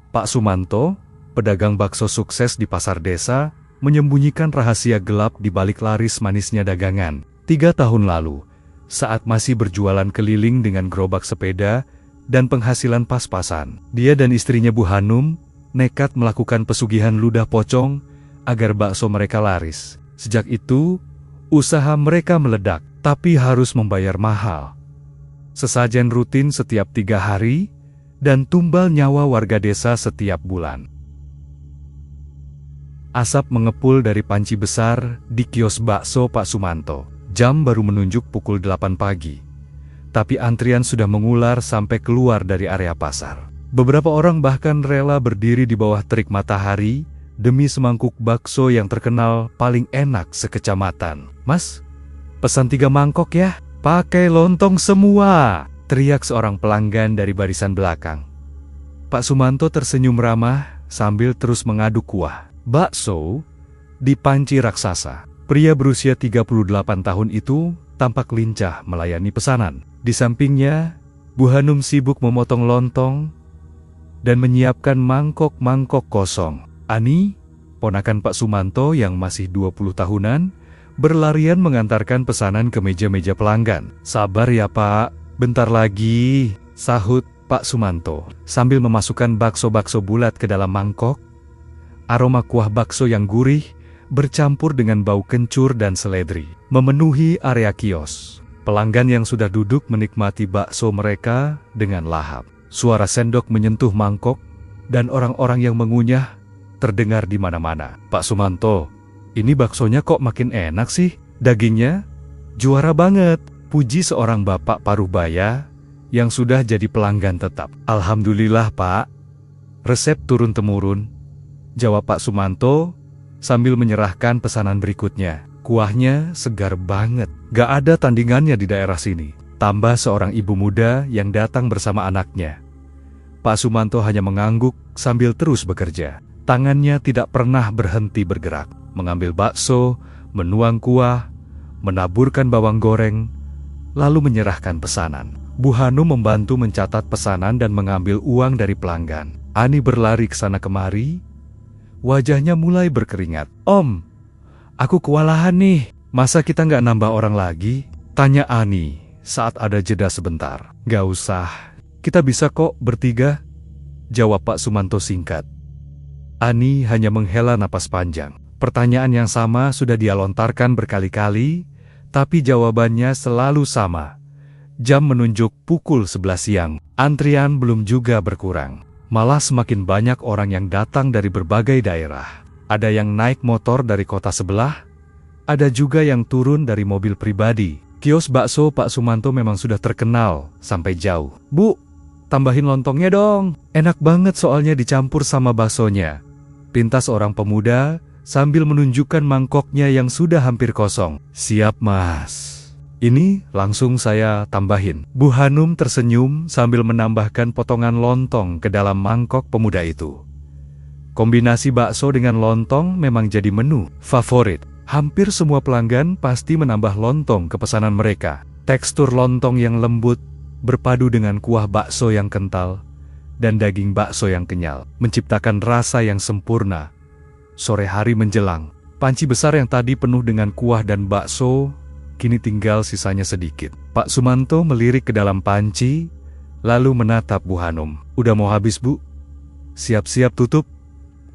Pak Sumanto, pedagang bakso sukses di pasar desa, menyembunyikan rahasia gelap di balik laris manisnya dagangan. 3 tahun lalu, saat masih berjualan keliling dengan gerobak sepeda dan penghasilan pas-pasan, dia dan istrinya Bu Hanum nekat melakukan pesugihan ludah pocong agar bakso mereka laris. Sejak itu, usaha mereka meledak, tapi harus membayar mahal. Sesajen rutin setiap 3 hari, dan tumbal nyawa warga desa setiap bulan. Asap mengepul dari panci besar di kios bakso Pak Sumanto. Jam baru menunjuk pukul 8 pagi. Tapi antrian sudah mengular sampai keluar dari area pasar. Beberapa orang bahkan rela berdiri di bawah terik matahari demi semangkuk bakso yang terkenal paling enak sekecamatan. "Mas, pesan 3 mangkok ya, pakai lontong semua!" teriak seorang pelanggan dari barisan belakang. Pak Sumanto tersenyum ramah sambil terus mengaduk kuah. Bakso di panci raksasa. Pria berusia 38 tahun itu tampak lincah melayani pesanan. Di sampingnya, Bu Hanum sibuk memotong lontong dan menyiapkan mangkok-mangkok kosong. Ani, ponakan Pak Sumanto yang masih 20 tahunan, berlarian mengantarkan pesanan ke meja-meja pelanggan. "Sabar ya Pak, bentar lagi," sahut Pak Sumanto sambil memasukkan bakso-bakso bulat ke dalam mangkok. Aroma kuah bakso yang gurih bercampur dengan bau kencur dan seledri memenuhi area kios. Pelanggan yang sudah duduk menikmati bakso mereka dengan lahap. Suara sendok menyentuh mangkok dan orang-orang yang mengunyah terdengar di mana-mana. "Pak Sumanto, ini baksonya kok makin enak sih? Dagingnya juara banget," puji seorang bapak paruh-baya yang sudah jadi pelanggan tetap. "Alhamdulillah Pak, resep turun-temurun," jawab Pak Sumanto sambil menyerahkan pesanan berikutnya. "Kuahnya segar banget, gak ada tandingannya di daerah sini," tambah seorang ibu muda yang datang bersama anaknya. Pak Sumanto hanya mengangguk sambil terus bekerja. Tangannya tidak pernah berhenti bergerak, mengambil bakso, menuang kuah, menaburkan bawang goreng, lalu menyerahkan pesanan. Bu Hanum membantu mencatat pesanan dan mengambil uang dari pelanggan. Ani berlari ke sana kemari, wajahnya mulai berkeringat. "Om, aku kewalahan nih, masa kita nggak nambah orang lagi?" tanya Ani saat ada jeda sebentar. "Gak usah, kita bisa kok bertiga," jawab Pak Sumanto singkat. Ani hanya menghela napas panjang. Pertanyaan yang sama sudah dia lontarkan berkali-kali, tapi jawabannya selalu sama. Jam menunjuk pukul 11 siang. Antrian belum juga berkurang. Malah semakin banyak orang yang datang dari berbagai daerah. Ada yang naik motor dari kota sebelah, ada juga yang turun dari mobil pribadi. Kios bakso Pak Sumanto memang sudah terkenal sampai jauh. "Bu, tambahin lontongnya dong. Enak banget soalnya dicampur sama baksonya," pinta seorang pemuda sambil menunjukkan mangkoknya yang sudah hampir kosong. "Siap Mas. Ini langsung saya tambahin." Bu Hanum tersenyum sambil menambahkan potongan lontong ke dalam mangkok pemuda itu. Kombinasi bakso dengan lontong memang jadi menu favorit. Hampir semua pelanggan pasti menambah lontong ke pesanan mereka. Tekstur lontong yang lembut berpadu dengan kuah bakso yang kental dan daging bakso yang kenyal, menciptakan rasa yang sempurna. Sore hari menjelang, panci besar yang tadi penuh dengan kuah dan bakso kini tinggal sisanya sedikit. Pak Sumanto melirik ke dalam panci, lalu menatap Bu Hanum. "Udah mau habis Bu? Siap-siap tutup,"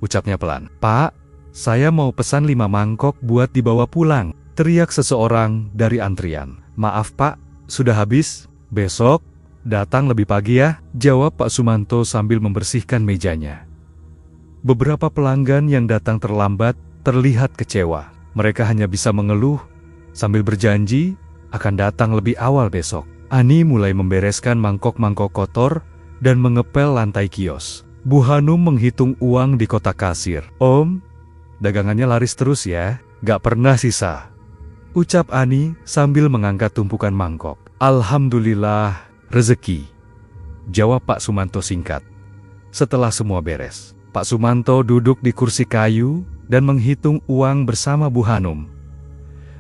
ucapnya pelan. "Pak, saya mau pesan 5 mangkok buat dibawa pulang," teriak seseorang dari antrian. "Maaf Pak, sudah habis. Besok datang lebih pagi ya," jawab Pak Sumanto sambil membersihkan mejanya. Beberapa pelanggan yang datang terlambat terlihat kecewa. Mereka hanya bisa mengeluh sambil berjanji akan datang lebih awal besok. Ani mulai membereskan mangkok-mangkok kotor dan mengepel lantai kios. Bu Hanum menghitung uang di kotak kasir. "Om, dagangannya laris terus ya, gak pernah sisa," ucap Ani sambil mengangkat tumpukan mangkok. "Alhamdulillah, rezeki," jawab Pak Sumanto singkat. Setelah semua beres, Pak Sumanto duduk di kursi kayu dan menghitung uang bersama Bu Hanum.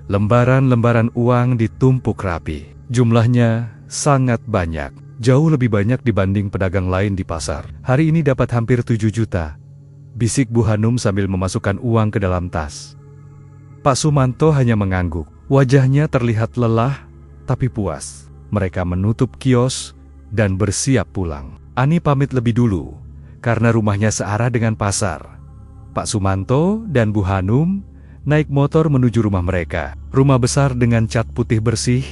Lembaran-lembaran uang ditumpuk rapi. Jumlahnya sangat banyak. Jauh lebih banyak dibanding pedagang lain di pasar. Hari ini dapat hampir 7 juta. Bisik Bu Hanum sambil memasukkan uang ke dalam tas. Pak Sumanto hanya mengangguk. Wajahnya terlihat lelah, tapi puas. Mereka menutup kios dan bersiap pulang. Ani pamit lebih dulu, karena rumahnya searah dengan pasar. Pak Sumanto dan Bu Hanum naik motor menuju rumah mereka. Rumah besar dengan cat putih bersih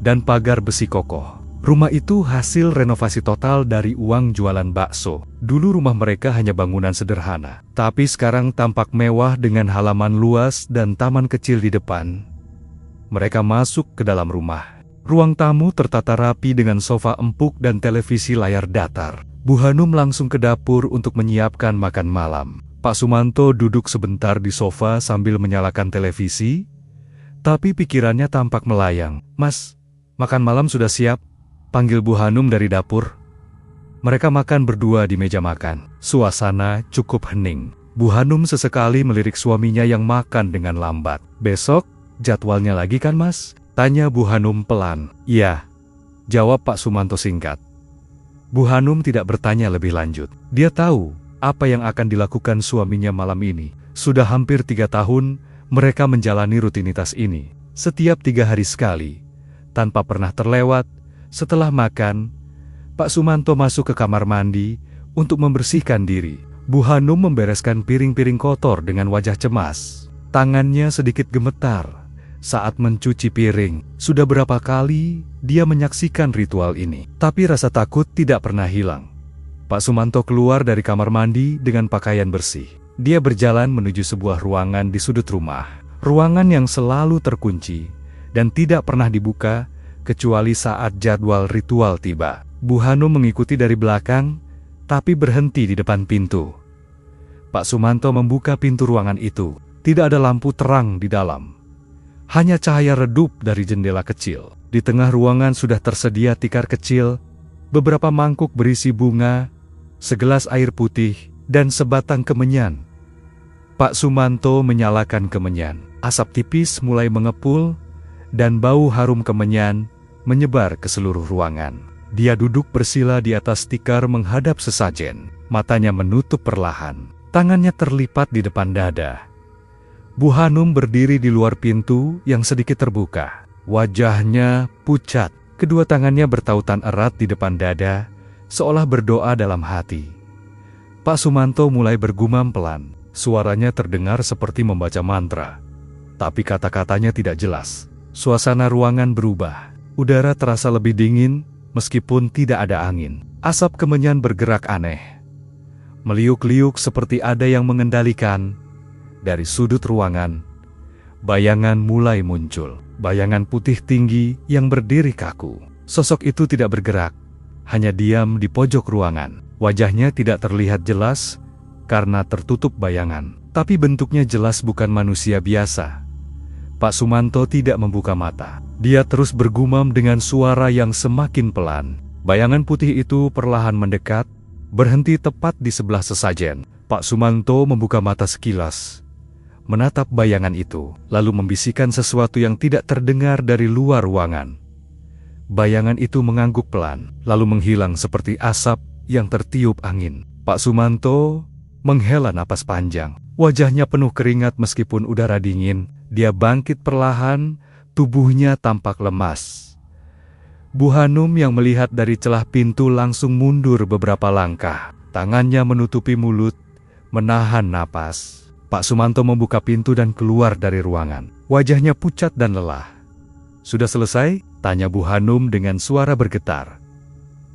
dan pagar besi kokoh. Rumah itu hasil renovasi total dari uang jualan bakso. Dulu rumah mereka hanya bangunan sederhana, tapi sekarang tampak mewah dengan halaman luas dan taman kecil di depan. Mereka masuk ke dalam rumah. Ruang tamu tertata rapi dengan sofa empuk dan televisi layar datar. Bu Hanum langsung ke dapur untuk menyiapkan makan malam. Pak Sumanto duduk sebentar di sofa sambil menyalakan televisi, tapi pikirannya tampak melayang. "Mas, makan malam sudah siap?" panggil Bu Hanum dari dapur. Mereka makan berdua di meja makan. Suasana cukup hening. Bu Hanum sesekali melirik suaminya yang makan dengan lambat. "Besok, jadwalnya lagi kan Mas?" tanya Bu Hanum pelan. "Iya," jawab Pak Sumanto singkat. Bu Hanum tidak bertanya lebih lanjut. Dia tahu apa yang akan dilakukan suaminya malam ini. Sudah hampir 3 tahun mereka menjalani rutinitas ini. Setiap 3 hari sekali, tanpa pernah terlewat. Setelah makan, Pak Sumanto masuk ke kamar mandi untuk membersihkan diri. Bu Hanum membereskan piring-piring kotor dengan wajah cemas. Tangannya sedikit gemetar saat mencuci piring. Sudah berapa kali dia menyaksikan ritual ini, tapi rasa takut tidak pernah hilang. Pak Sumanto keluar dari kamar mandi dengan pakaian bersih. Dia berjalan menuju sebuah ruangan di sudut rumah. Ruangan yang selalu terkunci dan tidak pernah dibuka kecuali saat jadwal ritual tiba. Bu Hanum mengikuti dari belakang, tapi berhenti di depan pintu. Pak Sumanto membuka pintu ruangan itu. Tidak ada lampu terang di dalam. Hanya cahaya redup dari jendela kecil. Di tengah ruangan sudah tersedia tikar kecil, beberapa mangkuk berisi bunga, segelas air putih, dan sebatang kemenyan. Pak Sumanto menyalakan kemenyan. Asap tipis mulai mengepul, dan bau harum kemenyan menyebar ke seluruh ruangan. Dia duduk bersila di atas tikar menghadap sesajen. Matanya menutup perlahan. Tangannya terlipat di depan dada. Bu Hanum berdiri di luar pintu yang sedikit terbuka. Wajahnya pucat. Kedua tangannya bertautan erat di depan dada, seolah berdoa dalam hati. Pak Sumanto mulai bergumam pelan. Suaranya terdengar seperti membaca mantra, tapi kata-katanya tidak jelas. Suasana ruangan berubah. Udara terasa lebih dingin meskipun tidak ada angin. Asap kemenyan bergerak aneh, meliuk-liuk seperti ada yang mengendalikan. Dari sudut ruangan, bayangan mulai muncul. Bayangan putih tinggi yang berdiri kaku. Sosok itu tidak bergerak, hanya diam di pojok ruangan. Wajahnya tidak terlihat jelas karena tertutup bayangan, tapi bentuknya jelas bukan manusia biasa. Pak Sumanto tidak membuka mata. Dia terus bergumam dengan suara yang semakin pelan. Bayangan putih itu perlahan mendekat, berhenti tepat di sebelah sesajen. Pak Sumanto membuka mata sekilas, menatap bayangan itu, lalu membisikkan sesuatu yang tidak terdengar dari luar ruangan. Bayangan itu mengangguk pelan, lalu menghilang seperti asap yang tertiup angin. Pak Sumanto menghela napas panjang. Wajahnya penuh keringat meskipun udara dingin. Dia bangkit perlahan, tubuhnya tampak lemas. Bu Hanum yang melihat dari celah pintu langsung mundur beberapa langkah. Tangannya menutupi mulut, menahan napas. Pak Sumanto membuka pintu dan keluar dari ruangan. Wajahnya pucat dan lelah. "Sudah selesai?" tanya Bu Hanum dengan suara bergetar.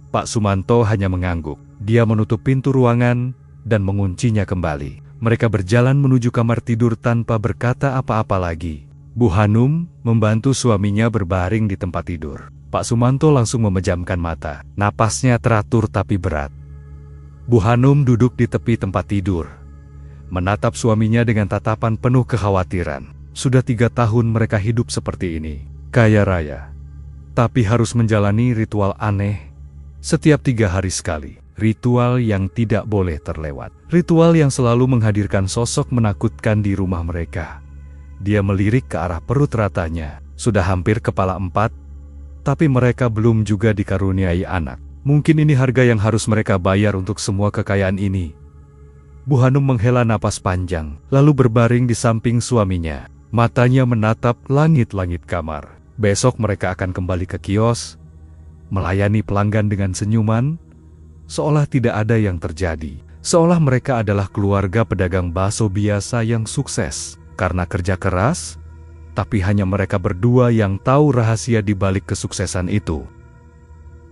Pak Sumanto hanya mengangguk. Dia menutup pintu ruangan dan menguncinya kembali. Mereka berjalan menuju kamar tidur tanpa berkata apa-apa lagi. Bu Hanum membantu suaminya berbaring di tempat tidur. Pak Sumanto langsung memejamkan mata. Napasnya teratur tapi berat. Bu Hanum duduk di tepi tempat tidur, menatap suaminya dengan tatapan penuh kekhawatiran. Sudah 3 tahun mereka hidup seperti ini, kaya raya, tapi harus menjalani ritual aneh setiap 3 hari sekali. Ritual yang tidak boleh terlewat. Ritual yang selalu menghadirkan sosok menakutkan di rumah mereka. Dia melirik ke arah perut ratanya. Sudah hampir kepala 4, Tapi mereka belum juga dikaruniai anak. Mungkin ini harga yang harus mereka bayar untuk semua kekayaan ini. Bu Hanum menghela napas panjang, lalu berbaring di samping suaminya. Matanya menatap langit-langit kamar. Besok mereka akan kembali ke kios, melayani pelanggan dengan senyuman, seolah tidak ada yang terjadi. Seolah mereka adalah keluarga pedagang bakso biasa yang sukses karena kerja keras, tapi hanya mereka berdua yang tahu rahasia di balik kesuksesan itu.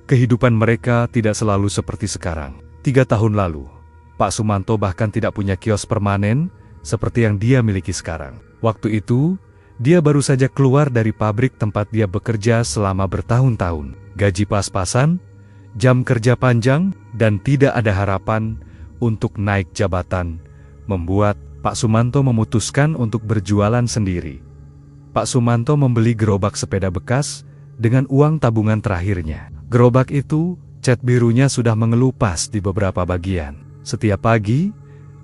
Kehidupan mereka tidak selalu seperti sekarang. 3 tahun lalu, Pak Sumanto bahkan tidak punya kios permanen seperti yang dia miliki sekarang. Waktu itu, dia baru saja keluar dari pabrik tempat dia bekerja selama bertahun-tahun. Gaji pas-pasan, jam kerja panjang, dan tidak ada harapan untuk naik jabatan, membuat Pak Sumanto memutuskan untuk berjualan sendiri. Pak Sumanto membeli gerobak sepeda bekas dengan uang tabungan terakhirnya. Gerobak itu, cat birunya sudah mengelupas di beberapa bagian. Setiap pagi,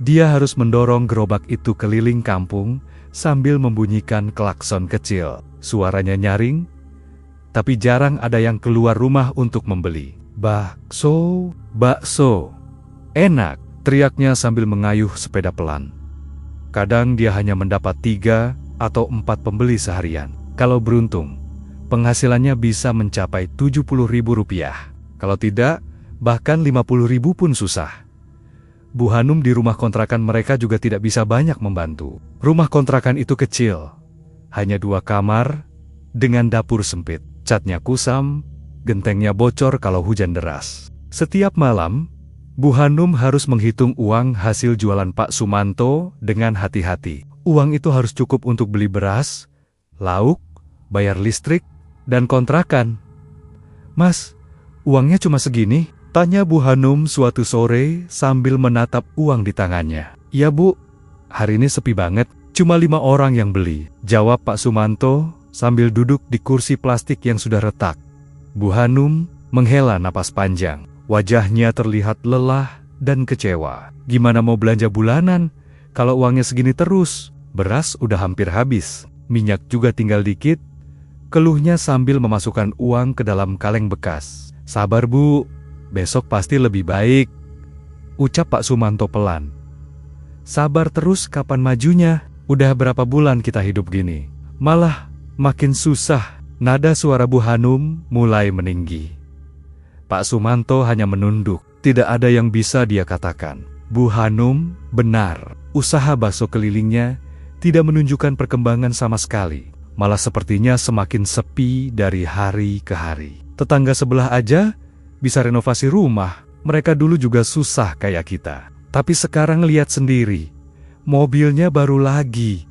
dia harus mendorong gerobak itu keliling kampung sambil membunyikan klakson kecil. Suaranya nyaring, tapi jarang ada yang keluar rumah untuk membeli. "Bakso, bakso, enak!" teriaknya sambil mengayuh sepeda pelan. Kadang dia hanya mendapat 3 atau 4 pembeli seharian. Kalau beruntung, penghasilannya bisa mencapai Rp70.000. Kalau tidak, bahkan Rp50.000 pun susah. Bu Hanum di rumah kontrakan mereka juga tidak bisa banyak membantu. Rumah kontrakan itu kecil, hanya 2 kamar, dengan dapur sempit. Catnya kusam, gentengnya bocor kalau hujan deras. Setiap malam, Bu Hanum harus menghitung uang hasil jualan Pak Sumanto dengan hati-hati. Uang itu harus cukup untuk beli beras, lauk, bayar listrik, dan kontrakan. "Mas, uangnya cuma segini?" tanya Bu Hanum suatu sore sambil menatap uang di tangannya. "Iya Bu, hari ini sepi banget, cuma 5 orang yang beli," jawab Pak Sumanto sambil duduk di kursi plastik yang sudah retak. Bu Hanum menghela napas panjang. Wajahnya terlihat lelah dan kecewa. Gimana mau belanja bulanan kalau uangnya segini terus? Beras udah hampir habis, minyak juga tinggal dikit, keluhnya sambil memasukkan uang ke dalam kaleng bekas. "Sabar Bu, besok pasti lebih baik," ucap Pak Sumanto pelan. "Sabar terus kapan majunya? Udah berapa bulan kita hidup gini? Malah makin susah." Nada suara Bu Hanum mulai meninggi. Pak Sumanto hanya menunduk. Tidak ada yang bisa dia katakan. Bu Hanum benar. Usaha bakso kelilingnya tidak menunjukkan perkembangan sama sekali. Malah sepertinya semakin sepi dari hari ke hari. Tetangga sebelah aja bisa renovasi rumah. Mereka dulu juga susah kayak kita. Tapi sekarang lihat sendiri, mobilnya baru lagi.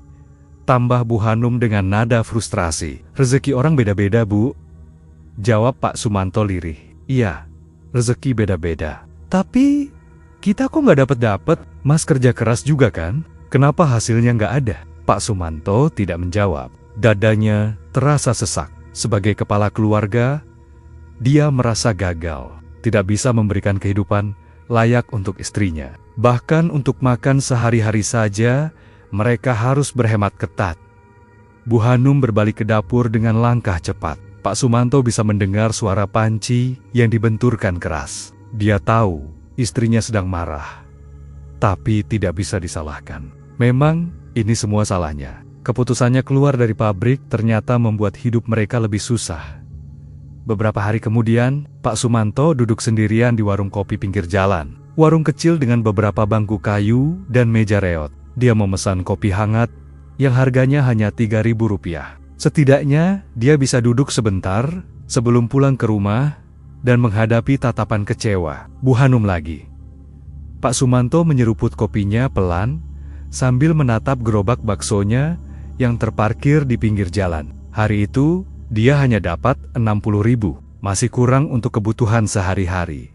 Tambah Bu Hanum dengan nada frustrasi. "Rezeki orang beda-beda Bu," jawab Pak Sumanto lirih. "Iya, rezeki beda-beda. Tapi kita kok nggak dapet-dapet? Mas kerja keras juga kan? Kenapa hasilnya nggak ada?" Pak Sumanto tidak menjawab. Dadanya terasa sesak. Sebagai kepala keluarga, dia merasa gagal. Tidak bisa memberikan kehidupan layak untuk istrinya. Bahkan untuk makan sehari-hari saja, mereka harus berhemat ketat. Bu Hanum berbalik ke dapur dengan langkah cepat. Pak Sumanto bisa mendengar suara panci yang dibenturkan keras. Dia tahu istrinya sedang marah, tapi tidak bisa disalahkan. Memang ini semua salahnya. Keputusannya keluar dari pabrik ternyata membuat hidup mereka lebih susah. Beberapa hari kemudian, Pak Sumanto duduk sendirian di warung kopi pinggir jalan. Warung kecil dengan beberapa bangku kayu dan meja reot. Dia memesan kopi hangat yang harganya hanya Rp3.000. Setidaknya dia bisa duduk sebentar sebelum pulang ke rumah dan menghadapi tatapan kecewa Bu Hanum lagi. Pak Sumanto menyeruput kopinya pelan sambil menatap gerobak baksonya yang terparkir di pinggir jalan. Hari itu dia hanya dapat Rp60.000, masih kurang untuk kebutuhan sehari-hari.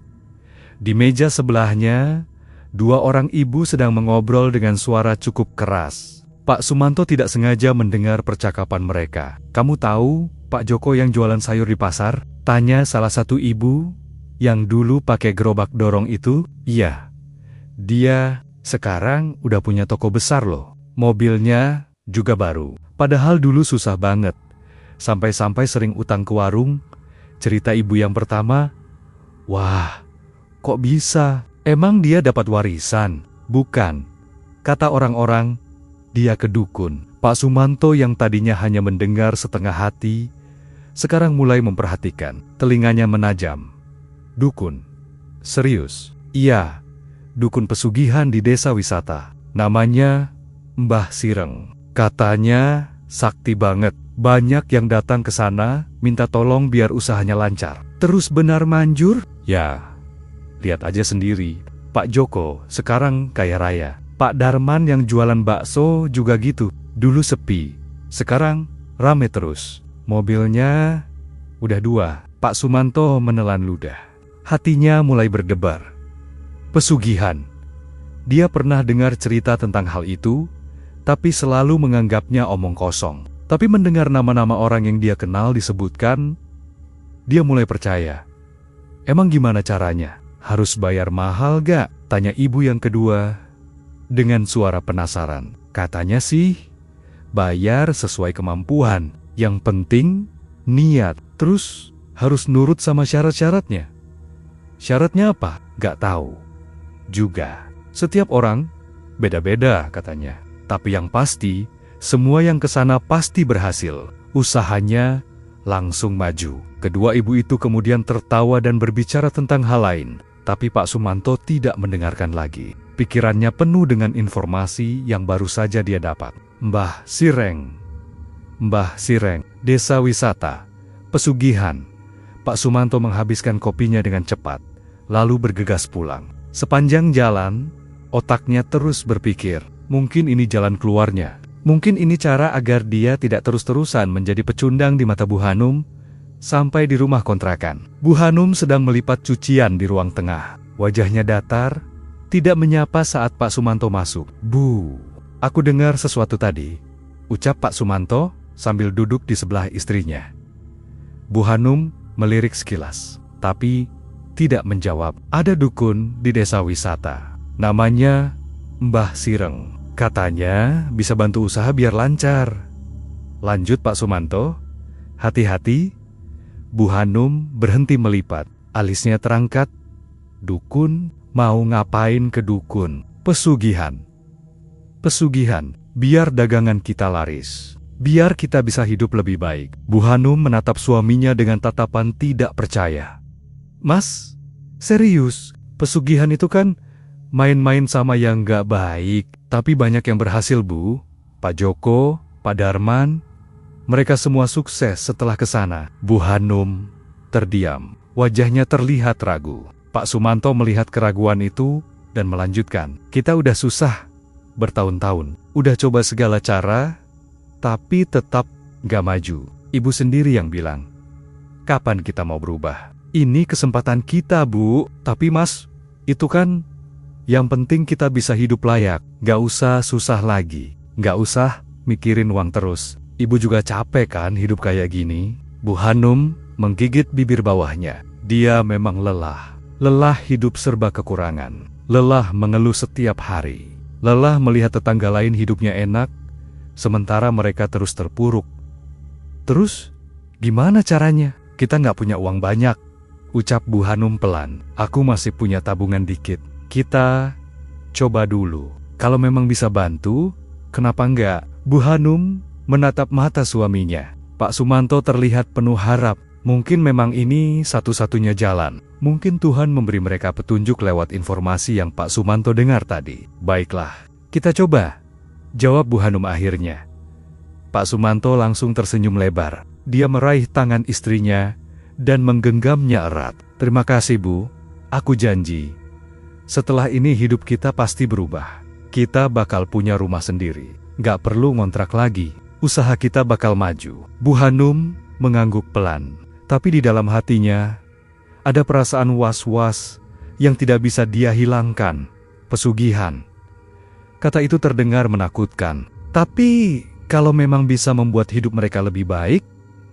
Di meja sebelahnya, 2 orang ibu sedang mengobrol dengan suara cukup keras. Pak Sumanto tidak sengaja mendengar percakapan mereka. "Kamu tahu Pak Joko yang jualan sayur di pasar?" tanya salah satu ibu yang dulu pakai gerobak dorong itu. "Iya, dia sekarang udah punya toko besar loh. Mobilnya juga baru. Padahal dulu susah banget. Sampai-sampai sering utang ke warung Cerita ibu yang pertama, "Wah, kok bisa? Emang dia dapat warisan?" "Bukan," kata orang-orang, "dia ke dukun." Pak Sumanto yang tadinya hanya mendengar setengah hati, sekarang mulai memperhatikan. Telinganya menajam. "Dukun? Serius?" "Iya, dukun pesugihan di desa wisata. Namanya Mbah Sireng. Katanya sakti banget. Banyak yang datang ke sana minta tolong biar usahanya lancar." "Terus benar manjur?" "Ya, lihat aja sendiri. Pak Joko sekarang kaya raya. Pak Darman yang jualan bakso juga gitu. Dulu sepi, sekarang rame terus. Mobilnya udah 2. Pak Sumanto menelan ludah. Hatinya mulai berdebar. Pesugihan. Dia pernah dengar cerita tentang hal itu, tapi selalu menganggapnya omong kosong. Tapi mendengar nama-nama orang yang dia kenal disebutkan, dia mulai percaya. "Emang gimana caranya? Harus bayar mahal gak?" tanya ibu yang kedua dengan suara penasaran. "Katanya sih, bayar sesuai kemampuan. Yang penting, niat. Terus harus nurut sama syarat-syaratnya." "Syaratnya apa?" "Gak tahu juga. Setiap orang beda-beda," katanya. "Tapi yang pasti, semua yang kesana pasti berhasil. Usahanya langsung maju." Kedua ibu itu kemudian tertawa dan berbicara tentang hal lain. Tapi Pak Sumanto tidak mendengarkan lagi. Pikirannya penuh dengan informasi yang baru saja dia dapat. Mbah Sireng. Mbah Sireng, desa wisata, pesugihan. Pak Sumanto menghabiskan kopinya dengan cepat, lalu bergegas pulang. Sepanjang jalan, otaknya terus berpikir, mungkin ini jalan keluarnya. Mungkin ini cara agar dia tidak terus-terusan menjadi pecundang di mata Bu Hanum. Sampai di rumah kontrakan, Bu Hanum sedang melipat cucian di ruang tengah. Wajahnya datar, tidak menyapa saat Pak Sumanto masuk. "Bu, aku dengar sesuatu tadi," ucap Pak Sumanto sambil duduk di sebelah istrinya. Bu Hanum melirik sekilas, tapi tidak menjawab. "Ada dukun di desa wisata. Namanya Mbah Sireng. Katanya bisa bantu usaha biar lancar." Lanjut Pak Sumanto. "Hati-hati." Bu Hanum berhenti melipat, alisnya terangkat. "Dukun? Mau ngapain ke dukun?" "Pesugihan. Pesugihan, biar dagangan kita laris. Biar kita bisa hidup lebih baik." Bu Hanum menatap suaminya dengan tatapan tidak percaya. "Mas, serius? Pesugihan itu kan main-main sama yang gak baik. Tapi banyak yang berhasil, Bu. Pak Joko, Pak Darman, mereka semua sukses setelah ke sana." Bu Hanum terdiam. Wajahnya terlihat ragu. Pak Sumanto melihat keraguan itu dan melanjutkan. "Kita udah susah bertahun-tahun. Udah coba segala cara, tapi tetap gak maju. Ibu sendiri yang bilang, kapan kita mau berubah? Ini kesempatan kita, Bu. Tapi Mas, itu kan yang penting kita bisa hidup layak. Gak usah susah lagi. Gak usah mikirin uang terus. Ibu juga capek kan hidup kayak gini?" Bu Hanum menggigit bibir bawahnya. Dia memang lelah. Lelah hidup serba kekurangan. Lelah mengeluh setiap hari. Lelah melihat tetangga lain hidupnya enak, sementara mereka terus terpuruk. "Terus, gimana caranya? Kita nggak punya uang banyak," ucap Bu Hanum pelan. "Aku masih punya tabungan dikit. Kita coba dulu. Kalau memang bisa bantu, kenapa enggak?" Bu Hanum menatap mata suaminya. Pak Sumanto terlihat penuh harap. Mungkin memang ini satu-satunya jalan. Mungkin Tuhan memberi mereka petunjuk lewat informasi yang Pak Sumanto dengar tadi. "Baiklah, kita coba," jawab Bu Hanum akhirnya. Pak Sumanto langsung tersenyum lebar. Dia meraih tangan istrinya dan menggenggamnya erat. "Terima kasih, Bu. Aku janji, setelah ini hidup kita pasti berubah. Kita bakal punya rumah sendiri. Gak perlu ngontrak lagi. Usaha kita bakal maju." Bu Hanum mengangguk pelan, tapi di dalam hatinya ada perasaan was-was yang tidak bisa dia hilangkan. Pesugihan. Kata itu terdengar menakutkan. Tapi kalau memang bisa membuat hidup mereka lebih baik,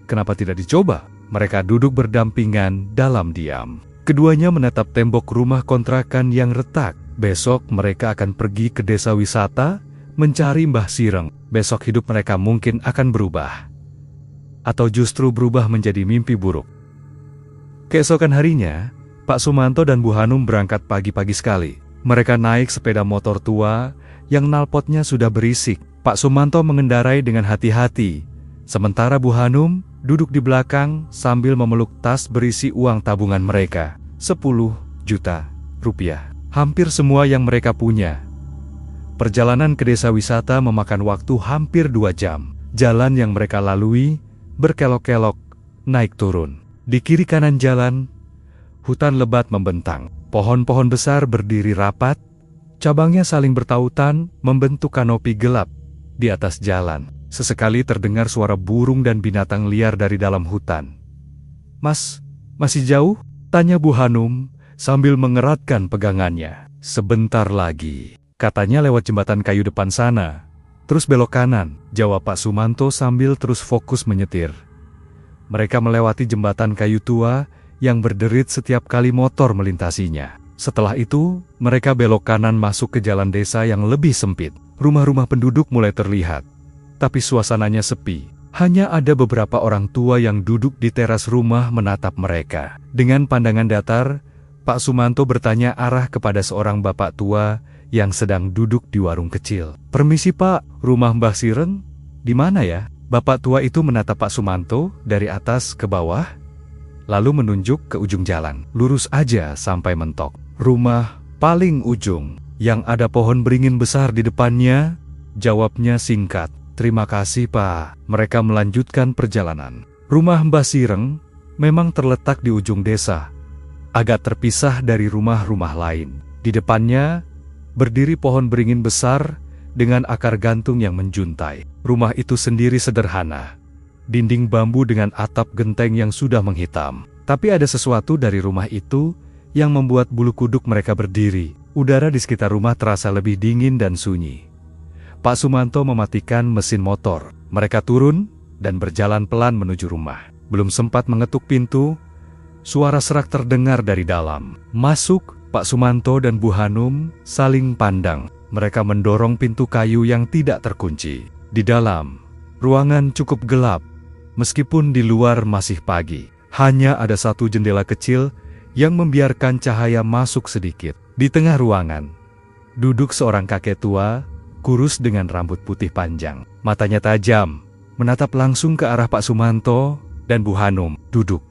kenapa tidak dicoba? Mereka duduk berdampingan dalam diam. Keduanya menatap tembok rumah kontrakan yang retak. Besok mereka akan pergi ke desa wisata mencari Mbah Sireng. Besok hidup mereka mungkin akan berubah. Atau justru berubah menjadi mimpi buruk. Keesokan harinya, Pak Sumanto dan Bu Hanum berangkat pagi-pagi sekali. Mereka naik sepeda motor tua yang knalpotnya sudah berisik. Pak Sumanto mengendarai dengan hati-hati, sementara Bu Hanum duduk di belakang sambil memeluk tas berisi uang tabungan mereka. 10 juta rupiah. Hampir semua yang mereka punya. Perjalanan ke desa wisata memakan waktu hampir 2 jam. Jalan yang mereka lalui berkelok-kelok, naik turun. Di kiri kanan jalan, hutan lebat membentang. Pohon-pohon besar berdiri rapat, cabangnya saling bertautan membentuk kanopi gelap di atas jalan. Sesekali terdengar suara burung dan binatang liar dari dalam hutan. "Mas, masih jauh?" tanya Bu Hanum sambil mengeratkan pegangannya. "Sebentar lagi," katanya lewat jembatan kayu depan sana. "Terus belok kanan," jawab Pak Sumanto sambil terus fokus menyetir. Mereka melewati jembatan kayu tua yang berderit setiap kali motor melintasinya. Setelah itu, mereka belok kanan masuk ke jalan desa yang lebih sempit. Rumah-rumah penduduk mulai terlihat, tapi suasananya sepi. Hanya ada beberapa orang tua yang duduk di teras rumah menatap mereka. Dengan pandangan datar, Pak Sumanto bertanya arah kepada seorang bapak tua yang sedang duduk di warung kecil. "Permisi Pak, rumah Mbah Sireng di mana ya?" Bapak tua itu menatap Pak Sumanto dari atas ke bawah, lalu menunjuk ke ujung jalan. "Lurus aja sampai mentok. Rumah paling ujung, yang ada pohon beringin besar di depannya," jawabnya singkat. "Terima kasih Pak." Mereka melanjutkan perjalanan. Rumah Mbah Sireng memang terletak di ujung desa, agak terpisah dari rumah-rumah lain. Di depannya berdiri pohon beringin besar dengan akar gantung yang menjuntai. Rumah itu sendiri sederhana, dinding bambu dengan atap genteng yang sudah menghitam. Tapi ada sesuatu dari rumah itu yang membuat bulu kuduk mereka berdiri. Udara di sekitar rumah terasa lebih dingin dan sunyi. Pak Sumanto mematikan mesin motor. Mereka turun dan berjalan pelan menuju rumah. Belum sempat mengetuk pintu, suara serak terdengar dari dalam. Masuk, Pak Sumanto dan Bu Hanum saling pandang. Mereka mendorong pintu kayu yang tidak terkunci. Di dalam, ruangan cukup gelap, meskipun di luar masih pagi. Hanya ada satu jendela kecil yang membiarkan cahaya masuk sedikit. Di tengah ruangan, duduk seorang kakek tua, kurus dengan rambut putih panjang. Matanya tajam, menatap langsung ke arah Pak Sumanto dan Bu Hanum. "Duduk,"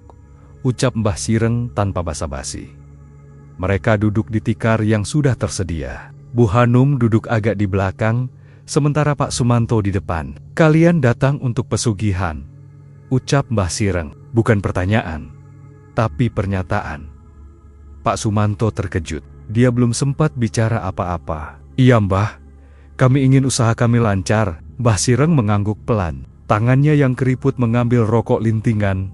ucap Mbah Sireng tanpa basa-basi. Mereka duduk di tikar yang sudah tersedia. Bu Hanum duduk agak di belakang, sementara Pak Sumanto di depan. "Kalian datang untuk pesugihan," ucap Mbah Sireng. Bukan pertanyaan, tapi pernyataan. Pak Sumanto terkejut. Dia belum sempat bicara apa-apa. "Iya Mbah, kami ingin usaha kami lancar." Mbah Sireng mengangguk pelan. Tangannya yang keriput mengambil rokok lintingan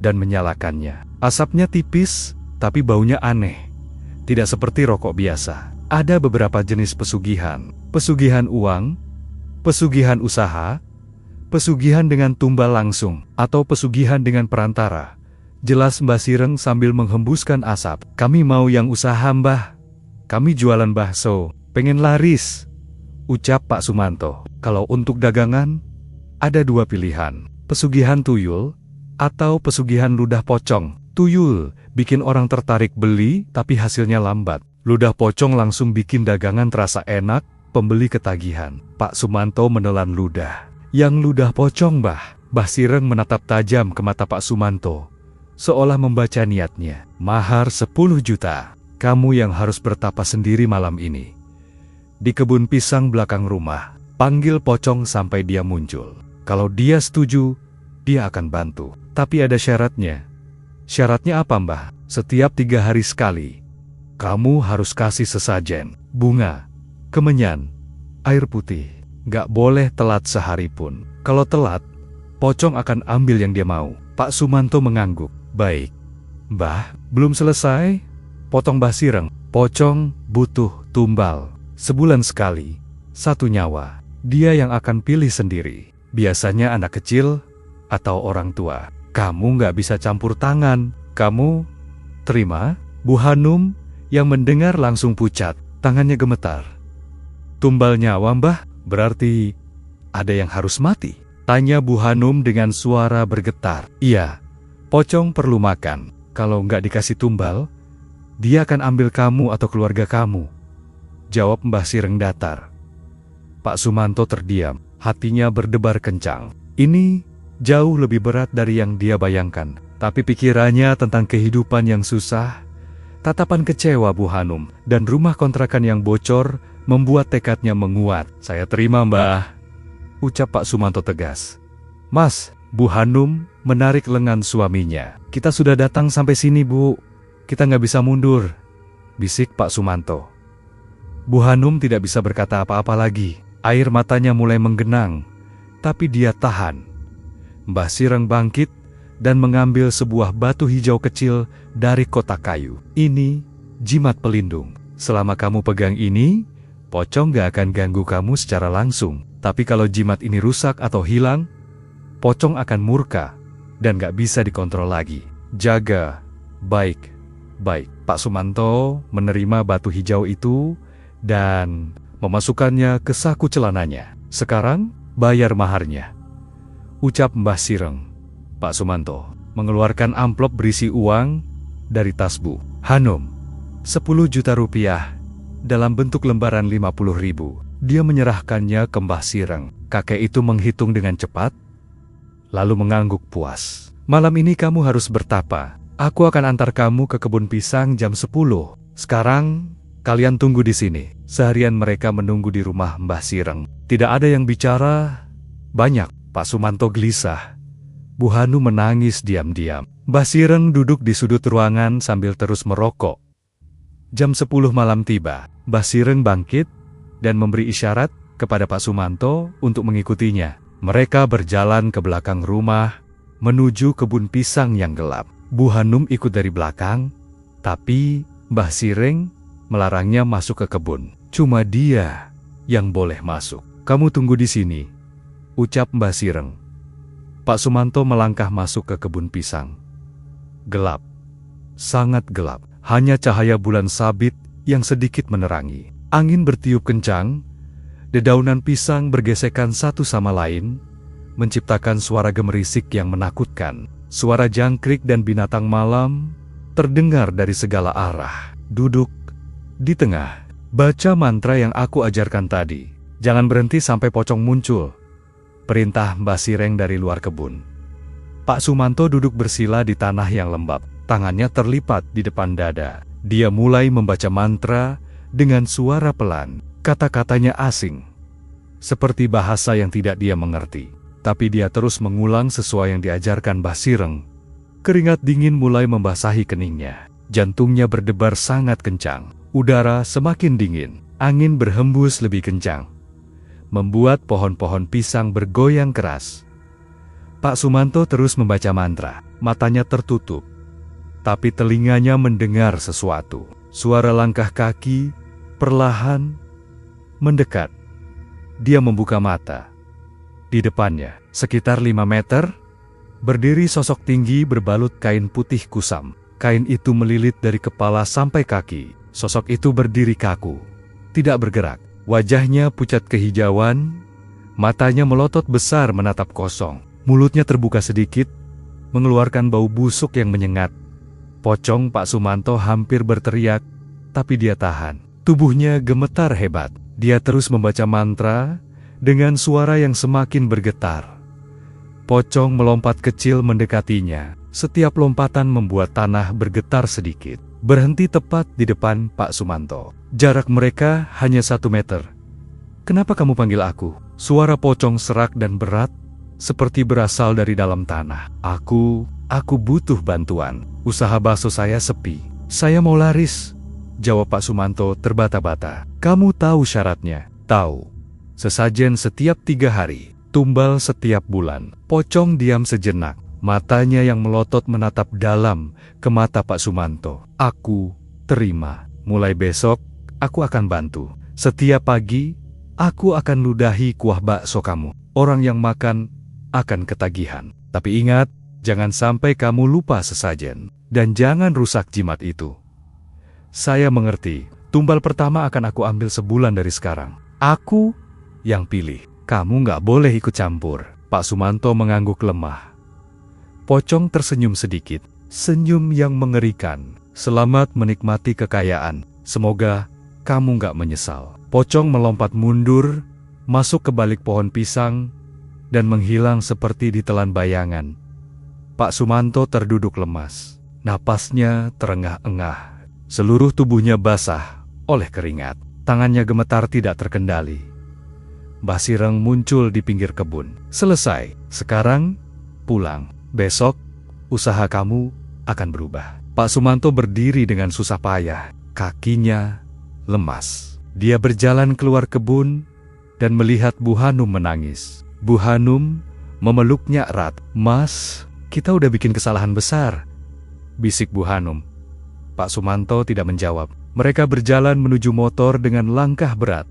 dan menyalakannya. Asapnya tipis, tapi baunya aneh. Tidak seperti rokok biasa. Ada beberapa jenis pesugihan. Pesugihan uang, pesugihan usaha, pesugihan dengan tumbal langsung, atau pesugihan dengan perantara. Jelas Mbah Sireng sambil menghembuskan asap. "Kami mau yang usaha Mbah. Kami jualan bakso, pengen laris," ucap Pak Sumanto. "Kalau untuk dagangan, ada 2 pilihan. Pesugihan tuyul, atau pesugihan ludah pocong. Tuyul bikin orang tertarik beli, tapi hasilnya lambat. Ludah pocong langsung bikin dagangan terasa enak, pembeli ketagihan." Pak Sumanto menelan ludah. "Yang ludah pocong Mbah?" Mbah Sireng menatap tajam ke mata Pak Sumanto, seolah membaca niatnya. "Mahar 10 juta. Kamu yang harus bertapa sendiri malam ini. Di kebun pisang belakang rumah. Panggil pocong sampai dia muncul. Kalau dia setuju, dia akan bantu. Tapi ada syaratnya." "Syaratnya apa Mbah?" "Setiap 3 hari sekali, kamu harus kasih sesajen, bunga, kemenyan, air putih. Gak boleh telat sehari pun. Kalau telat, pocong akan ambil yang dia mau." Pak Sumanto mengangguk. "Baik, Mbah." "Belum selesai," potong Mbah Sireng. "Pocong butuh tumbal. Sebulan sekali, 1 nyawa. Dia yang akan pilih sendiri. Biasanya anak kecil atau orang tua. Kamu gak bisa campur tangan. Kamu terima?" Bu Hanum yang mendengar langsung pucat, tangannya gemetar. "Tumbal nyawa Mbah? Berarti ada yang harus mati?" tanya Bu Hanum dengan suara bergetar. "Iya, pocong perlu makan. Kalau nggak dikasih tumbal, dia akan ambil kamu atau keluarga kamu, jawab Mbah Sireng datar. Pak Sumanto terdiam, hatinya berdebar kencang. Ini jauh lebih berat dari yang dia bayangkan. Tapi pikirannya tentang kehidupan yang susah, tatapan kecewa Bu Hanum, dan rumah kontrakan yang bocor membuat tekadnya menguat. Saya terima, Mbah, ucap Pak Sumanto tegas. Mas, Bu Hanum menarik lengan suaminya. Kita sudah datang sampai sini, Bu. Kita nggak bisa mundur, bisik Pak Sumanto. Bu Hanum tidak bisa berkata apa-apa lagi. Air matanya mulai menggenang, tapi dia tahan. Mbah Sireng bangkit dan mengambil sebuah batu hijau kecil dari kotak kayu. Ini jimat pelindung. Selama kamu pegang ini, pocong gak akan ganggu kamu secara langsung. Tapi kalau jimat ini rusak atau hilang, pocong akan murka dan gak bisa dikontrol lagi. Jaga, baik. Pak Sumanto menerima batu hijau itu dan memasukkannya ke saku celananya. Sekarang bayar maharnya, ucap Mbah Sireng. Pak Sumanto mengeluarkan amplop berisi uang dari tas Bu Hanum. 10 juta rupiah dalam bentuk lembaran 50.000. Dia menyerahkannya ke Mbah Sireng. Kakek itu menghitung dengan cepat, lalu mengangguk puas. Malam ini kamu harus bertapa. Aku akan antar kamu ke kebun pisang jam 10. Sekarang kalian tunggu di sini. Seharian mereka menunggu di rumah Mbah Sireng. Tidak ada yang bicara banyak. Pak Sumanto gelisah. Bu Hanum menangis diam-diam. Mbah Sireng duduk di sudut ruangan sambil terus merokok. Jam 10 malam tiba. Mbah Sireng bangkit dan memberi isyarat kepada Pak Sumanto untuk mengikutinya. Mereka berjalan ke belakang rumah, menuju kebun pisang yang gelap. Bu Hanum ikut dari belakang, tapi Mbah Sireng melarangnya masuk ke kebun. Cuma dia yang boleh masuk. Kamu tunggu di sini, ucap Mbah Sireng. Pak Sumanto melangkah masuk ke kebun pisang. Gelap, sangat gelap. Hanya cahaya bulan sabit yang sedikit menerangi. Angin bertiup kencang, dedaunan pisang bergesekan satu sama lain, menciptakan suara gemerisik yang menakutkan. Suara jangkrik dan binatang malam terdengar dari segala arah. Duduk di tengah, baca mantra yang aku ajarkan tadi. Jangan berhenti sampai pocong muncul, perintah Mbah Sireng dari luar kebun. Pak Sumanto duduk bersila di tanah yang lembab, tangannya terlipat di depan dada. Dia mulai membaca mantra dengan suara pelan. Kata-katanya asing, seperti bahasa yang tidak dia mengerti. Tapi dia terus mengulang sesuai yang diajarkan Mbah Sireng. Keringat dingin mulai membasahi keningnya. Jantungnya berdebar sangat kencang. Udara semakin dingin. Angin berhembus lebih kencang, membuat pohon-pohon pisang bergoyang keras. Pak Sumanto terus membaca mantra. Matanya tertutup, tapi telinganya mendengar sesuatu. Suara langkah kaki perlahan mendekat. Dia membuka mata. Di depannya, sekitar 5 meter, berdiri sosok tinggi berbalut kain putih kusam. Kain itu melilit dari kepala sampai kaki. Sosok itu berdiri kaku, tidak bergerak. Wajahnya pucat kehijauan, matanya melotot besar menatap kosong. Mulutnya terbuka sedikit, mengeluarkan bau busuk yang menyengat. Pocong Pak Sumanto hampir berteriak, tapi dia tahan. Tubuhnya gemetar hebat. Dia terus membaca mantra dengan suara yang semakin bergetar. Pocong melompat kecil mendekatinya. Setiap lompatan membuat tanah bergetar sedikit. Berhenti tepat di depan Pak Sumanto. Jarak mereka hanya 1 meter. Kenapa kamu panggil aku? Suara pocong serak dan berat, seperti berasal dari dalam tanah. Aku butuh bantuan. Usaha bakso saya sepi. Saya mau laris, jawab Pak Sumanto terbata-bata. Kamu tahu syaratnya? Tahu. Sesajen setiap 3 hari, tumbal setiap bulan. Pocong diam sejenak. Matanya yang melotot menatap dalam ke mata Pak Sumanto. Aku terima. Mulai besok, aku akan bantu. Setiap pagi, aku akan ludahi kuah bakso kamu. Orang yang makan akan ketagihan. Tapi ingat, jangan sampai kamu lupa sesajen. Dan jangan rusak jimat itu. Saya mengerti. Tumbal pertama akan aku ambil sebulan dari sekarang. Aku yang pilih. Kamu nggak boleh ikut campur. Pak Sumanto mengangguk lemah. Pocong tersenyum sedikit. senyum yang mengerikan. Selamat menikmati kekayaan. Semoga kamu nggak menyesal. Pocong melompat mundur, masuk ke balik pohon pisang, dan menghilang seperti ditelan bayangan. Pak Sumanto terduduk lemas. Napasnya terengah-engah. Seluruh tubuhnya basah oleh keringat. Tangannya gemetar tidak terkendali. Mbah Sireng muncul di pinggir kebun. Selesai. Sekarang, pulang. Besok, usaha kamu akan berubah. Pak Sumanto berdiri dengan susah payah. Kakinya lemas. Dia berjalan keluar kebun dan melihat Bu Hanum menangis. Bu Hanum memeluknya erat. "Mas, kita udah bikin kesalahan besar," bisik Bu Hanum. Pak Sumanto tidak menjawab. Mereka berjalan menuju motor dengan langkah berat.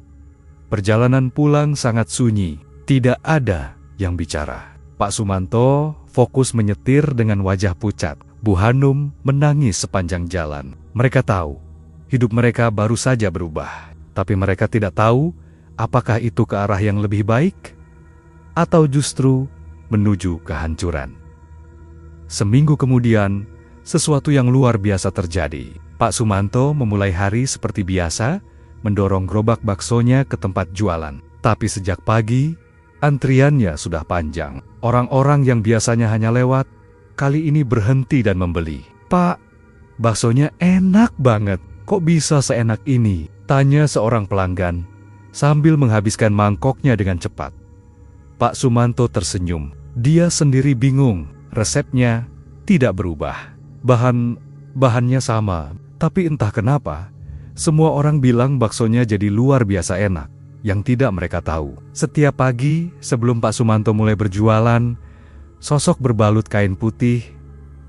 Perjalanan pulang sangat sunyi. Tidak ada yang bicara. Pak Sumanto fokus menyetir dengan wajah pucat. Bu Hanum menangis sepanjang jalan. Mereka tahu, hidup mereka baru saja berubah. Tapi mereka tidak tahu apakah itu ke arah yang lebih baik atau justru menuju kehancuran. Seminggu kemudian, sesuatu yang luar biasa terjadi. Pak Sumanto memulai hari seperti biasa, mendorong gerobak baksonya ke tempat jualan. Tapi sejak pagi, antriannya sudah panjang. Orang-orang yang biasanya hanya lewat, kali ini berhenti dan membeli. "Pak, baksonya enak banget. Kok bisa seenak ini?" tanya seorang pelanggan, sambil menghabiskan mangkoknya dengan cepat. Pak Sumanto tersenyum. Dia sendiri bingung, resepnya tidak berubah. Bahannya sama, tapi entah kenapa, semua orang bilang baksonya jadi luar biasa enak. Yang tidak mereka tahu, setiap pagi sebelum Pak Sumanto mulai berjualan, sosok berbalut kain putih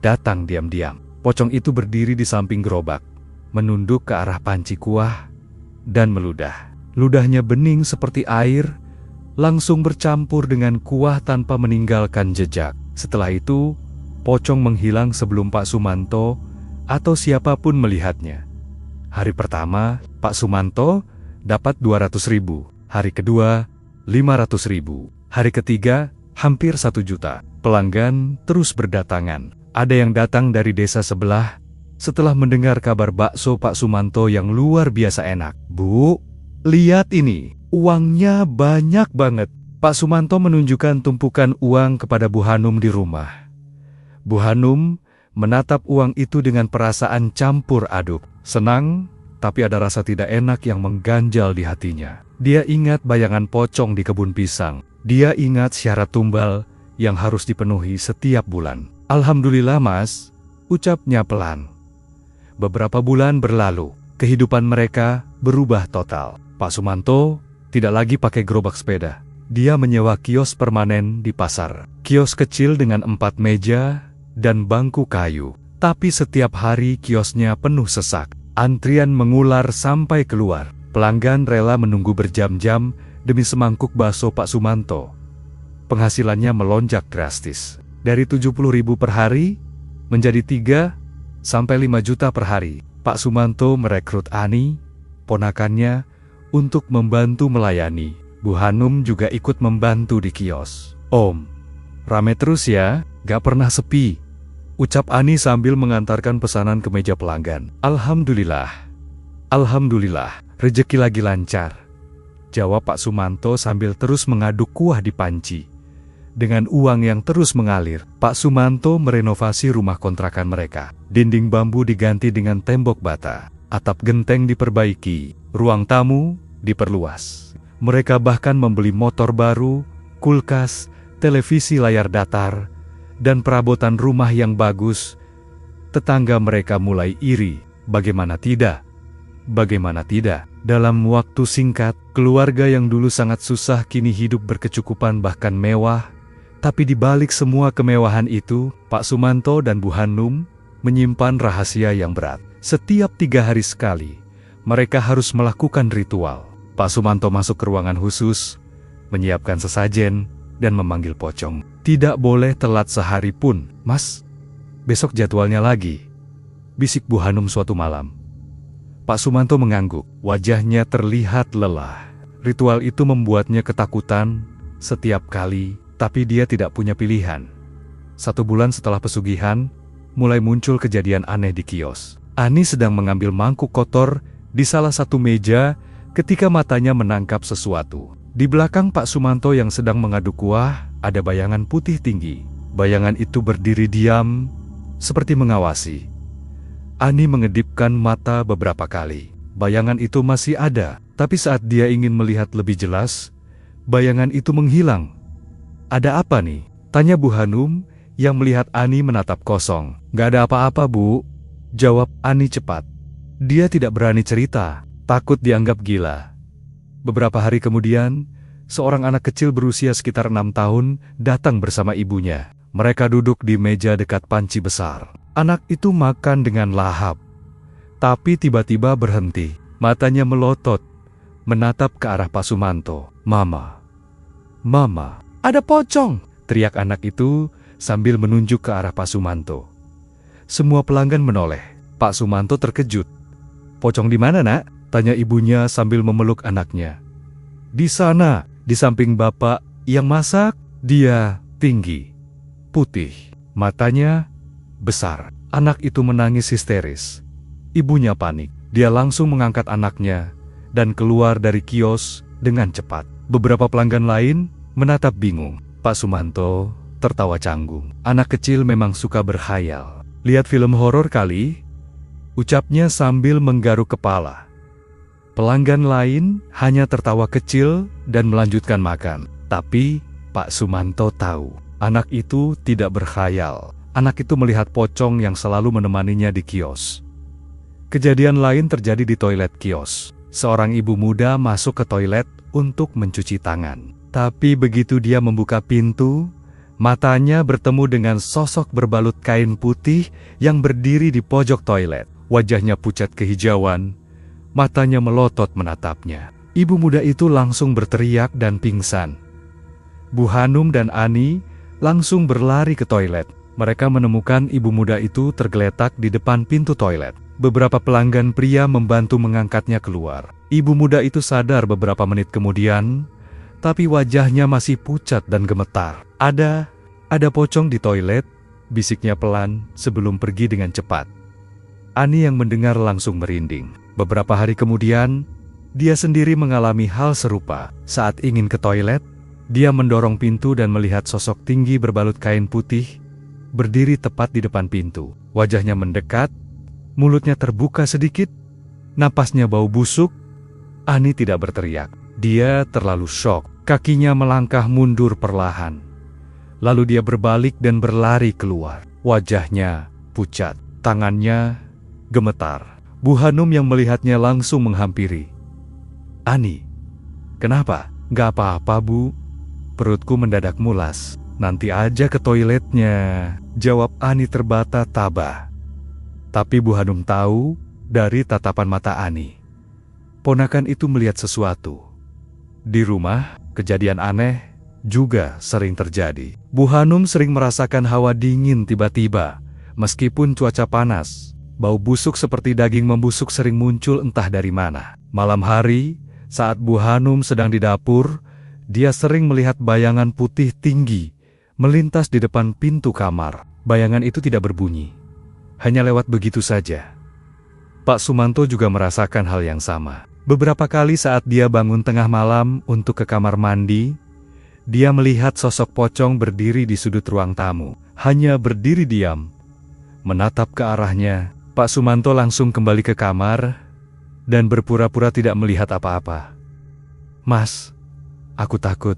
datang diam-diam. Pocong itu berdiri di samping gerobak, menunduk ke arah panci kuah, dan meludah. Ludahnya bening seperti air, langsung bercampur dengan kuah tanpa meninggalkan jejak. Setelah itu, pocong menghilang sebelum Pak Sumanto atau siapapun melihatnya. Hari pertama, Pak Sumanto dapat 200.000. Hari kedua, 500.000. Hari ketiga, hampir 1 juta. Pelanggan terus berdatangan. Ada yang datang dari desa sebelah setelah mendengar kabar bakso Pak Sumanto yang luar biasa enak. "Bu, lihat ini, uangnya banyak banget." Pak Sumanto menunjukkan tumpukan uang kepada Bu Hanum di rumah. Bu Hanum menatap uang itu dengan perasaan campur aduk. Senang, tapi ada rasa tidak enak yang mengganjal di hatinya. Dia ingat bayangan pocong di kebun pisang. Dia ingat syarat tumbal yang harus dipenuhi setiap bulan. "Alhamdulillah, Mas," ucapnya pelan. Beberapa bulan berlalu, kehidupan mereka berubah total. Pak Sumanto tidak lagi pakai gerobak sepeda. Dia menyewa kios permanen di pasar. Kios kecil dengan 4 meja dan bangku kayu. Tapi setiap hari kiosnya penuh sesak. Antrian mengular sampai keluar. Pelanggan rela menunggu berjam-jam demi semangkuk bakso Pak Sumanto. Penghasilannya melonjak drastis. Dari 70.000 per hari menjadi 3-5 juta per hari. Pak Sumanto merekrut Ani, ponakannya, untuk membantu melayani. Bu Hanum juga ikut membantu di kios. "Om, rame terus ya, gak pernah sepi," ucap Ani sambil mengantarkan pesanan ke meja pelanggan. Alhamdulillah, rezeki lagi lancar," jawab Pak Sumanto sambil terus mengaduk kuah di panci. Dengan uang yang terus mengalir, Pak Sumanto merenovasi rumah kontrakan mereka. Dinding bambu diganti dengan tembok bata, atap genteng diperbaiki, ruang tamu diperluas. Mereka bahkan membeli motor baru, kulkas, televisi layar datar, dan perabotan rumah yang bagus. Tetangga mereka mulai iri. Bagaimana tidak? Dalam waktu singkat, keluarga yang dulu sangat susah kini hidup berkecukupan bahkan mewah. Tapi di balik semua kemewahan itu, Pak Sumanto dan Bu Hanum menyimpan rahasia yang berat. Setiap 3 hari sekali, mereka harus melakukan ritual. Pak Sumanto masuk ke ruangan khusus, menyiapkan sesajen, dan memanggil pocong. "Tidak boleh telat sehari pun, Mas. Besok jadwalnya lagi," bisik Bu Hanum suatu malam. Pak Sumanto mengangguk, wajahnya terlihat lelah. Ritual itu membuatnya ketakutan setiap kali, tapi dia tidak punya pilihan. 1 bulan setelah pesugihan, mulai muncul kejadian aneh di kios. Ani sedang mengambil mangkuk kotor di salah satu meja ketika matanya menangkap sesuatu. Di belakang Pak Sumanto yang sedang mengaduk kuah, ada bayangan putih tinggi. Bayangan itu berdiri diam, seperti mengawasi. Ani mengedipkan mata beberapa kali. Bayangan itu masih ada, tapi saat dia ingin melihat lebih jelas, bayangan itu menghilang. "Ada apa nih?" tanya Bu Hanum yang melihat Ani menatap kosong. "Gak ada apa-apa, Bu," jawab Ani cepat. Dia tidak berani cerita, takut dianggap gila. Beberapa hari kemudian, seorang anak kecil berusia sekitar 6 tahun datang bersama ibunya. Mereka duduk di meja dekat panci besar. Anak itu makan dengan lahap, tapi tiba-tiba berhenti. Matanya melotot, menatap ke arah Pak Sumanto. "Mama, Mama, ada pocong!" teriak anak itu sambil menunjuk ke arah Pak Sumanto. Semua pelanggan menoleh. Pak Sumanto terkejut. "Pocong di mana, Nak?" tanya ibunya sambil memeluk anaknya. "Di sana, di samping Bapak yang masak." Dia tinggi, putih, matanya besar. Anak itu menangis histeris. Ibunya panik. Dia langsung mengangkat anaknya dan keluar dari kios dengan cepat. Beberapa pelanggan lain menatap bingung. Pak Sumanto tertawa canggung. "Anak kecil memang suka berkhayal. Lihat film horor kali?" ucapnya sambil menggaruk kepala. Pelanggan lain hanya tertawa kecil dan melanjutkan makan. Tapi Pak Sumanto tahu, anak itu tidak berkhayal. Anak itu melihat pocong yang selalu menemaninya di kios. Kejadian lain terjadi di toilet kios. Seorang ibu muda masuk ke toilet untuk mencuci tangan. Tapi begitu dia membuka pintu, matanya bertemu dengan sosok berbalut kain putih yang berdiri di pojok toilet. Wajahnya pucat kehijauan, matanya melotot menatapnya. Ibu muda itu langsung berteriak dan pingsan. Bu Hanum dan Ani langsung berlari ke toilet. Mereka menemukan ibu muda itu tergeletak di depan pintu toilet. Beberapa pelanggan pria membantu mengangkatnya keluar. Ibu muda itu sadar beberapa menit kemudian, tapi wajahnya masih pucat dan gemetar. Ada pocong di toilet," bisiknya pelan sebelum pergi dengan cepat. Ani yang mendengar langsung merinding. Beberapa hari kemudian, dia sendiri mengalami hal serupa. Saat ingin ke toilet, dia mendorong pintu dan melihat sosok tinggi berbalut kain putih berdiri tepat di depan pintu. Wajahnya mendekat, mulutnya terbuka sedikit, napasnya bau busuk. Ani tidak berteriak. Dia terlalu syok. Kakinya melangkah mundur perlahan. Lalu dia berbalik dan berlari keluar. Wajahnya pucat, tangannya gemetar. Bu Hanum yang melihatnya langsung menghampiri. "Ani, kenapa?" "Gak apa-apa, Bu. Perutku mendadak mulas. Nanti aja ke toiletnya," jawab Ani terbata-taba. Tapi Bu Hanum tahu dari tatapan mata Ani. Ponakan itu melihat sesuatu. Di rumah, kejadian aneh juga sering terjadi. Bu Hanum sering merasakan hawa dingin tiba-tiba. Meskipun cuaca panas, bau busuk seperti daging membusuk sering muncul entah dari mana. Malam hari, saat Bu Hanum sedang di dapur, dia sering melihat bayangan putih tinggi melintas di depan pintu kamar. Bayangan itu tidak berbunyi, hanya lewat begitu saja. Pak Sumanto juga merasakan hal yang sama. Beberapa kali saat dia bangun tengah malam untuk ke kamar mandi, dia melihat sosok pocong berdiri di sudut ruang tamu. Hanya berdiri diam, menatap ke arahnya. Pak Sumanto langsung kembali ke kamar dan berpura-pura tidak melihat apa-apa. "Mas, aku takut,"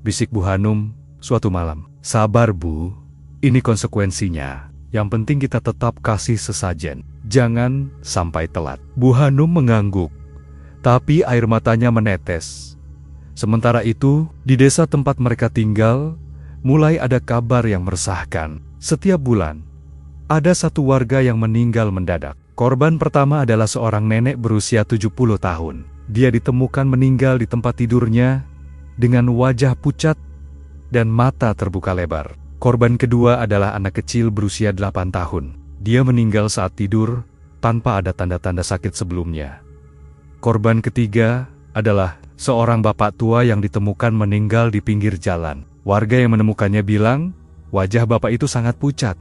bisik Bu Hanum suatu malam. "Sabar, Bu. Ini konsekuensinya. Yang penting kita tetap kasih sesajen. Jangan sampai telat." Bu Hanum mengangguk, tapi air matanya menetes. Sementara itu, di desa tempat mereka tinggal, mulai ada kabar yang meresahkan. Setiap bulan, ada satu warga yang meninggal mendadak. Korban pertama adalah seorang nenek berusia 70 tahun. Dia ditemukan meninggal di tempat tidurnya dengan wajah pucat dan mata terbuka lebar. Korban kedua adalah anak kecil berusia 8 tahun. Dia meninggal saat tidur tanpa ada tanda-tanda sakit sebelumnya. Korban ketiga adalah seorang bapak tua yang ditemukan meninggal di pinggir jalan. Warga yang menemukannya bilang, wajah bapak itu sangat pucat,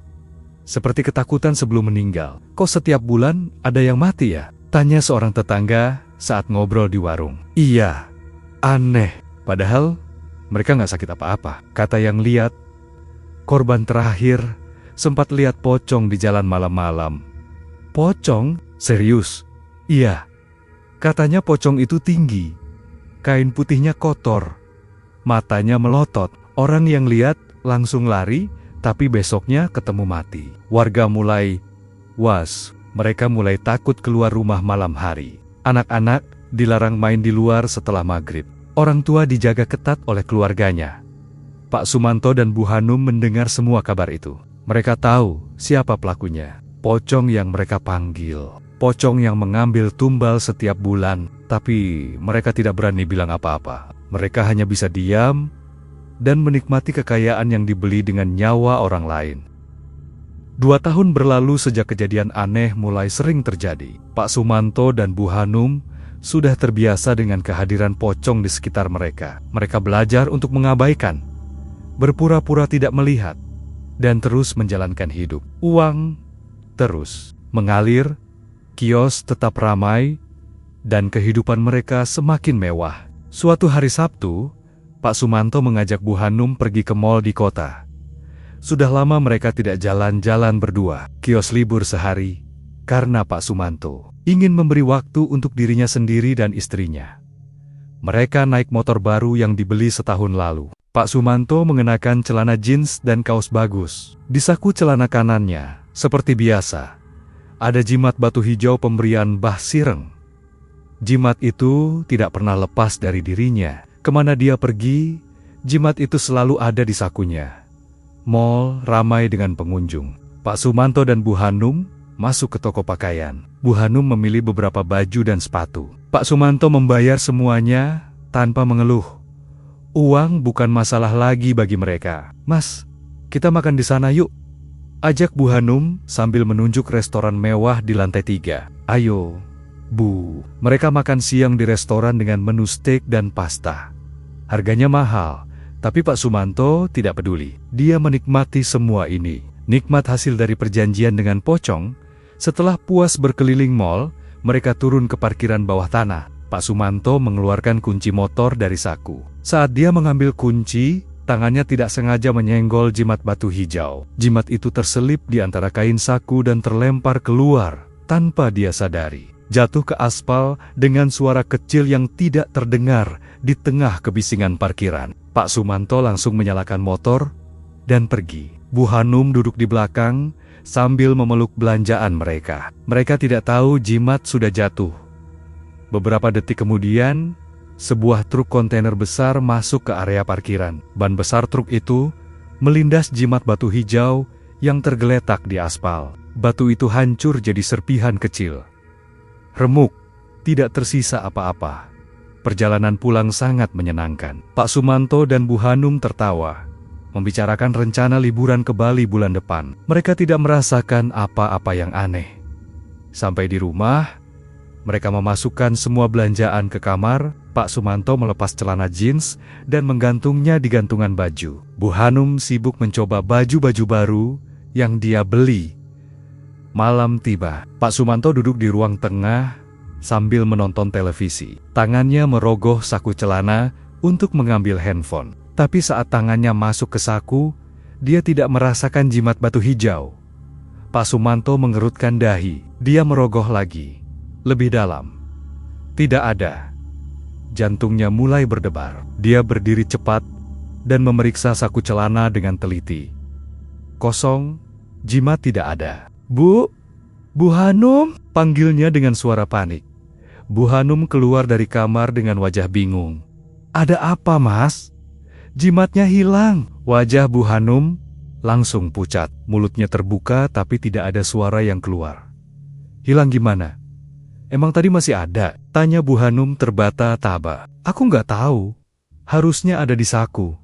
seperti ketakutan sebelum meninggal. Kok setiap bulan ada yang mati ya? Tanya seorang tetangga saat ngobrol di warung. Iya, aneh. Padahal mereka nggak sakit apa-apa. Kata yang lihat, korban terakhir sempat lihat pocong di jalan malam-malam. Pocong? Serius? Iya. Katanya pocong itu tinggi. Kain putihnya kotor. Matanya melotot. Orang yang lihat langsung lari, tapi besoknya ketemu mati. Warga mulai was. Mereka mulai takut keluar rumah malam hari. Anak-anak dilarang main di luar setelah maghrib. Orang tua dijaga ketat oleh keluarganya. Pak Sumanto dan Bu Hanum mendengar semua kabar itu. Mereka tahu siapa pelakunya. Pocong yang mereka panggil. Pocong yang mengambil tumbal setiap bulan. Tapi mereka tidak berani bilang apa-apa. Mereka hanya bisa diam dan menikmati kekayaan yang dibeli dengan nyawa orang lain. 2 tahun berlalu sejak kejadian aneh mulai sering terjadi. Pak Sumanto dan Bu Hanum sudah terbiasa dengan kehadiran pocong di sekitar mereka. Mereka belajar untuk mengabaikan, berpura-pura tidak melihat, dan terus menjalankan hidup. Uang terus mengalir, kios tetap ramai, dan kehidupan mereka semakin mewah. Suatu hari Sabtu, Pak Sumanto mengajak Bu Hanum pergi ke mal di kota. Sudah lama mereka tidak jalan-jalan berdua. Kios libur sehari karena Pak Sumanto ingin memberi waktu untuk dirinya sendiri dan istrinya. Mereka naik motor baru yang dibeli setahun lalu. Pak Sumanto mengenakan celana jeans dan kaos bagus. Di saku celana kanannya, seperti biasa, ada jimat batu hijau pemberian Mbah Sireng. Jimat itu tidak pernah lepas dari dirinya. Kemana dia pergi, jimat itu selalu ada di sakunya. Mal ramai dengan pengunjung. Pak Sumanto dan Bu Hanum masuk ke toko pakaian. Bu Hanum memilih beberapa baju dan sepatu. Pak Sumanto membayar semuanya tanpa mengeluh. Uang bukan masalah lagi bagi mereka. Mas, kita makan di sana yuk. Ajak Bu Hanum sambil menunjuk restoran mewah di lantai 3. Ayo, Bu. Mereka makan siang di restoran dengan menu steak dan pasta. Harganya mahal. Tapi Pak Sumanto tidak peduli. Dia menikmati semua ini. Nikmat hasil dari perjanjian dengan pocong. Setelah puas berkeliling mal, mereka turun ke parkiran bawah tanah. Pak Sumanto mengeluarkan kunci motor dari saku. Saat dia mengambil kunci, tangannya tidak sengaja menyenggol jimat batu hijau. Jimat itu terselip di antara kain saku dan terlempar keluar tanpa dia sadari. Jatuh ke aspal dengan suara kecil yang tidak terdengar di tengah kebisingan parkiran. Pak Sumanto langsung menyalakan motor dan pergi. Bu Hanum duduk di belakang sambil memeluk belanjaan mereka. Mereka tidak tahu jimat sudah jatuh. Beberapa detik kemudian, sebuah truk kontainer besar masuk ke area parkiran. Ban besar truk itu melindas jimat batu hijau yang tergeletak di aspal. Batu itu hancur jadi serpihan kecil. Remuk, tidak tersisa apa-apa. Perjalanan pulang sangat menyenangkan. Pak Sumanto dan Bu Hanum tertawa, membicarakan rencana liburan ke Bali bulan depan. Mereka tidak merasakan apa-apa yang aneh. Sampai di rumah, mereka memasukkan semua belanjaan ke kamar. Pak Sumanto melepas celana jeans dan menggantungnya di gantungan baju. Bu Hanum sibuk mencoba baju-baju baru yang dia beli. Malam tiba, Pak Sumanto duduk di ruang tengah sambil menonton televisi. Tangannya merogoh saku celana untuk mengambil handphone. Tapi saat tangannya masuk ke saku, dia tidak merasakan jimat batu hijau. Pak Sumanto mengerutkan dahi. Dia merogoh lagi. Lebih dalam. Tidak ada. Jantungnya mulai berdebar. Dia berdiri cepat dan memeriksa saku celana dengan teliti. Kosong, jimat tidak ada. Bu Hanum, panggilnya dengan suara panik. Bu Hanum keluar dari kamar dengan wajah bingung. Ada apa, Mas? Jimatnya hilang. Wajah Bu Hanum langsung pucat. Mulutnya terbuka tapi tidak ada suara yang keluar. Hilang gimana? Emang tadi masih ada? Tanya Bu Hanum terbata-taba. Aku nggak tahu. Harusnya ada di saku.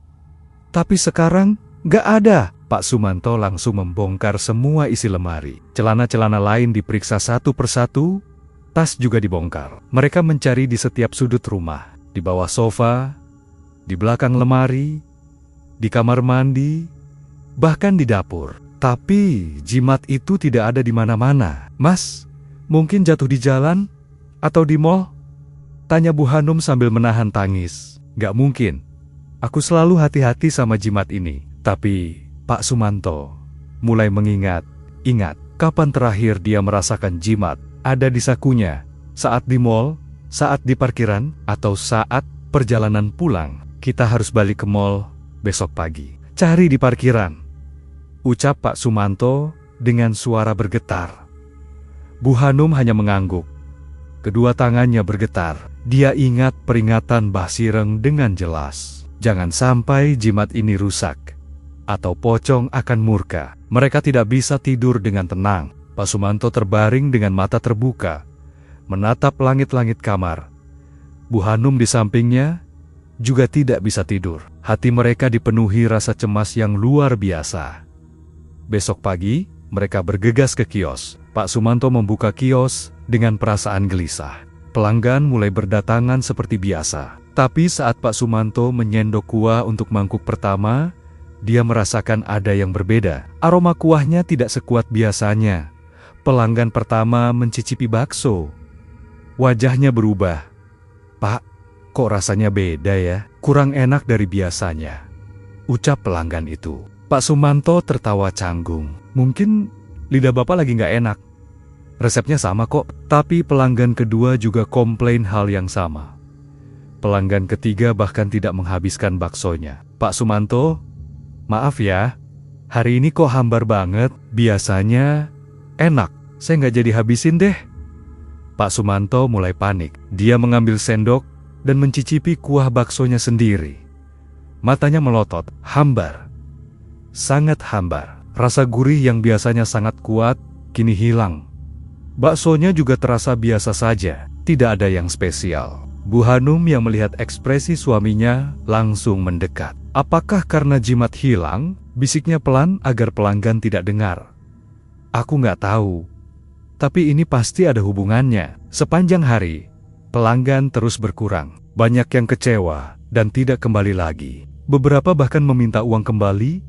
Tapi sekarang nggak ada. Pak Sumanto langsung membongkar semua isi lemari. Celana-celana lain diperiksa satu persatu. Tas juga dibongkar. Mereka mencari di setiap sudut rumah. Di bawah sofa, di belakang lemari, di kamar mandi, bahkan di dapur. Tapi jimat itu tidak ada di mana-mana. Mas, mungkin jatuh di jalan? Atau di mall? Tanya Bu Hanum sambil menahan tangis. Gak mungkin. Aku selalu hati-hati sama jimat ini. Tapi Pak Sumanto mulai mengingat. Ingat, kapan terakhir dia merasakan jimat ada di sakunya? Saat di mall? Saat di parkiran? Atau saat perjalanan pulang? Kita harus balik ke mall besok pagi. Cari di parkiran, ucap Pak Sumanto dengan suara bergetar. Bu Hanum hanya mengangguk. Kedua tangannya bergetar. Dia ingat peringatan Mbah Sireng dengan jelas. Jangan sampai jimat ini rusak, atau pocong akan murka. Mereka tidak bisa tidur dengan tenang. Pak Sumanto terbaring dengan mata terbuka, menatap langit-langit kamar. Bu Hanum di sampingnya juga tidak bisa tidur. Hati mereka dipenuhi rasa cemas yang luar biasa. Besok pagi, mereka bergegas ke kios. Pak Sumanto membuka kios dengan perasaan gelisah. Pelanggan mulai berdatangan seperti biasa. Tapi saat Pak Sumanto menyendok kuah untuk mangkuk pertama, dia merasakan ada yang berbeda. Aroma kuahnya tidak sekuat biasanya. Pelanggan pertama mencicipi bakso. Wajahnya berubah. Pak, kok rasanya beda ya? Kurang enak dari biasanya, ucap pelanggan itu. Pak Sumanto tertawa canggung. Mungkin lidah Bapak lagi nggak enak. Resepnya sama kok. Tapi pelanggan kedua juga komplain hal yang sama. Pelanggan ketiga bahkan tidak menghabiskan baksonya. Pak Sumanto, maaf ya, hari ini kok hambar banget. Biasanya enak, saya nggak jadi habisin deh. Pak Sumanto mulai panik. Dia mengambil sendok dan mencicipi kuah baksonya sendiri. Matanya melotot, hambar. Sangat hambar. Rasa gurih yang biasanya sangat kuat, kini hilang. Baksonya juga terasa biasa saja, tidak ada yang spesial. Bu Hanum yang melihat ekspresi suaminya langsung mendekat. Apakah karena jimat hilang? Bisiknya pelan agar pelanggan tidak dengar. Aku nggak tahu. Tapi ini pasti ada hubungannya. Sepanjang hari, pelanggan terus berkurang. Banyak yang kecewa dan tidak kembali lagi. Beberapa bahkan meminta uang kembali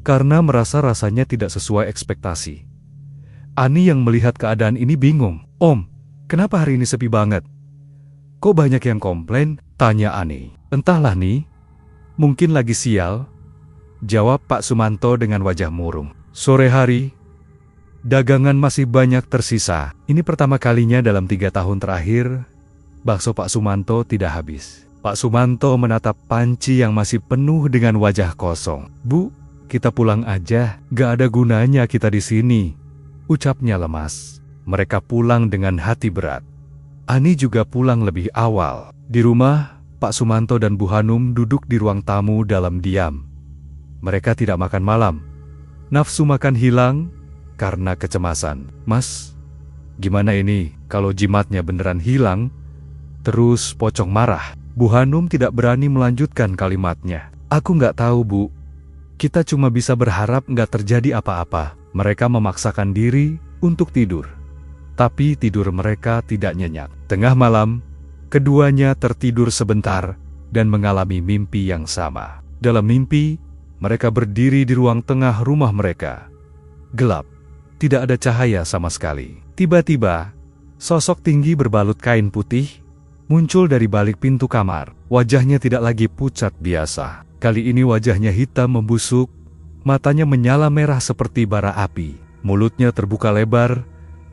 karena merasa rasanya tidak sesuai ekspektasi. Ani yang melihat keadaan ini bingung. Om, kenapa hari ini sepi banget? Kok banyak yang komplain? Tanya Ani. Entahlah nih, mungkin lagi sial, jawab Pak Sumanto dengan wajah murung. Sore hari, dagangan masih banyak tersisa. Ini pertama kalinya dalam 3 tahun terakhir, bakso Pak Sumanto tidak habis. Pak Sumanto menatap panci yang masih penuh dengan wajah kosong. Bu, kita pulang aja, gak ada gunanya kita di sini, ucapnya lemas. Mereka pulang dengan hati berat. Ani juga pulang lebih awal. Di rumah, Pak Sumanto dan Bu Hanum duduk di ruang tamu dalam diam. Mereka tidak makan malam. Nafsu makan hilang karena kecemasan. Mas, gimana ini kalau jimatnya beneran hilang? Terus pocong marah. Bu Hanum tidak berani melanjutkan kalimatnya. Aku nggak tahu, Bu. Kita cuma bisa berharap nggak terjadi apa-apa. Mereka memaksakan diri untuk tidur. Tapi tidur mereka tidak nyenyak. Tengah malam, keduanya tertidur sebentar dan mengalami mimpi yang sama. Dalam mimpi, mereka berdiri di ruang tengah rumah mereka. Gelap, tidak ada cahaya sama sekali. Tiba-tiba, sosok tinggi berbalut kain putih muncul dari balik pintu kamar. Wajahnya tidak lagi pucat biasa. Kali ini wajahnya hitam membusuk, matanya menyala merah seperti bara api. Mulutnya terbuka lebar,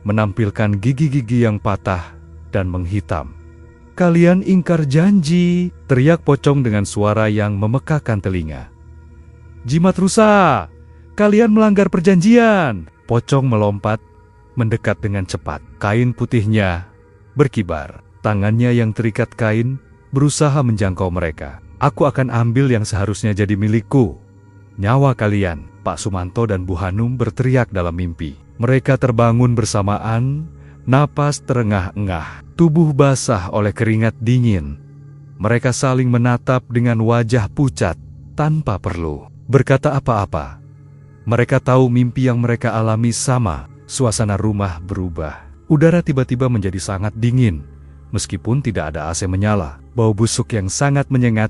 menampilkan gigi-gigi yang patah dan menghitam. Kalian ingkar janji, teriak pocong dengan suara yang memekakan telinga. Jimat rusa, kalian melanggar perjanjian. Pocong melompat, mendekat dengan cepat. Kain putihnya berkibar. Tangannya yang terikat kain berusaha menjangkau mereka. Aku akan ambil yang seharusnya jadi milikku. Nyawa kalian. Pak Sumanto dan Bu Hanum berteriak dalam mimpi. Mereka terbangun bersamaan, napas terengah-engah, tubuh basah oleh keringat dingin. Mereka saling menatap dengan wajah pucat, tanpa perlu berkata apa-apa. Mereka tahu mimpi yang mereka alami sama. Suasana rumah berubah. Udara tiba-tiba menjadi sangat dingin. Meskipun tidak ada AC menyala, bau busuk yang sangat menyengat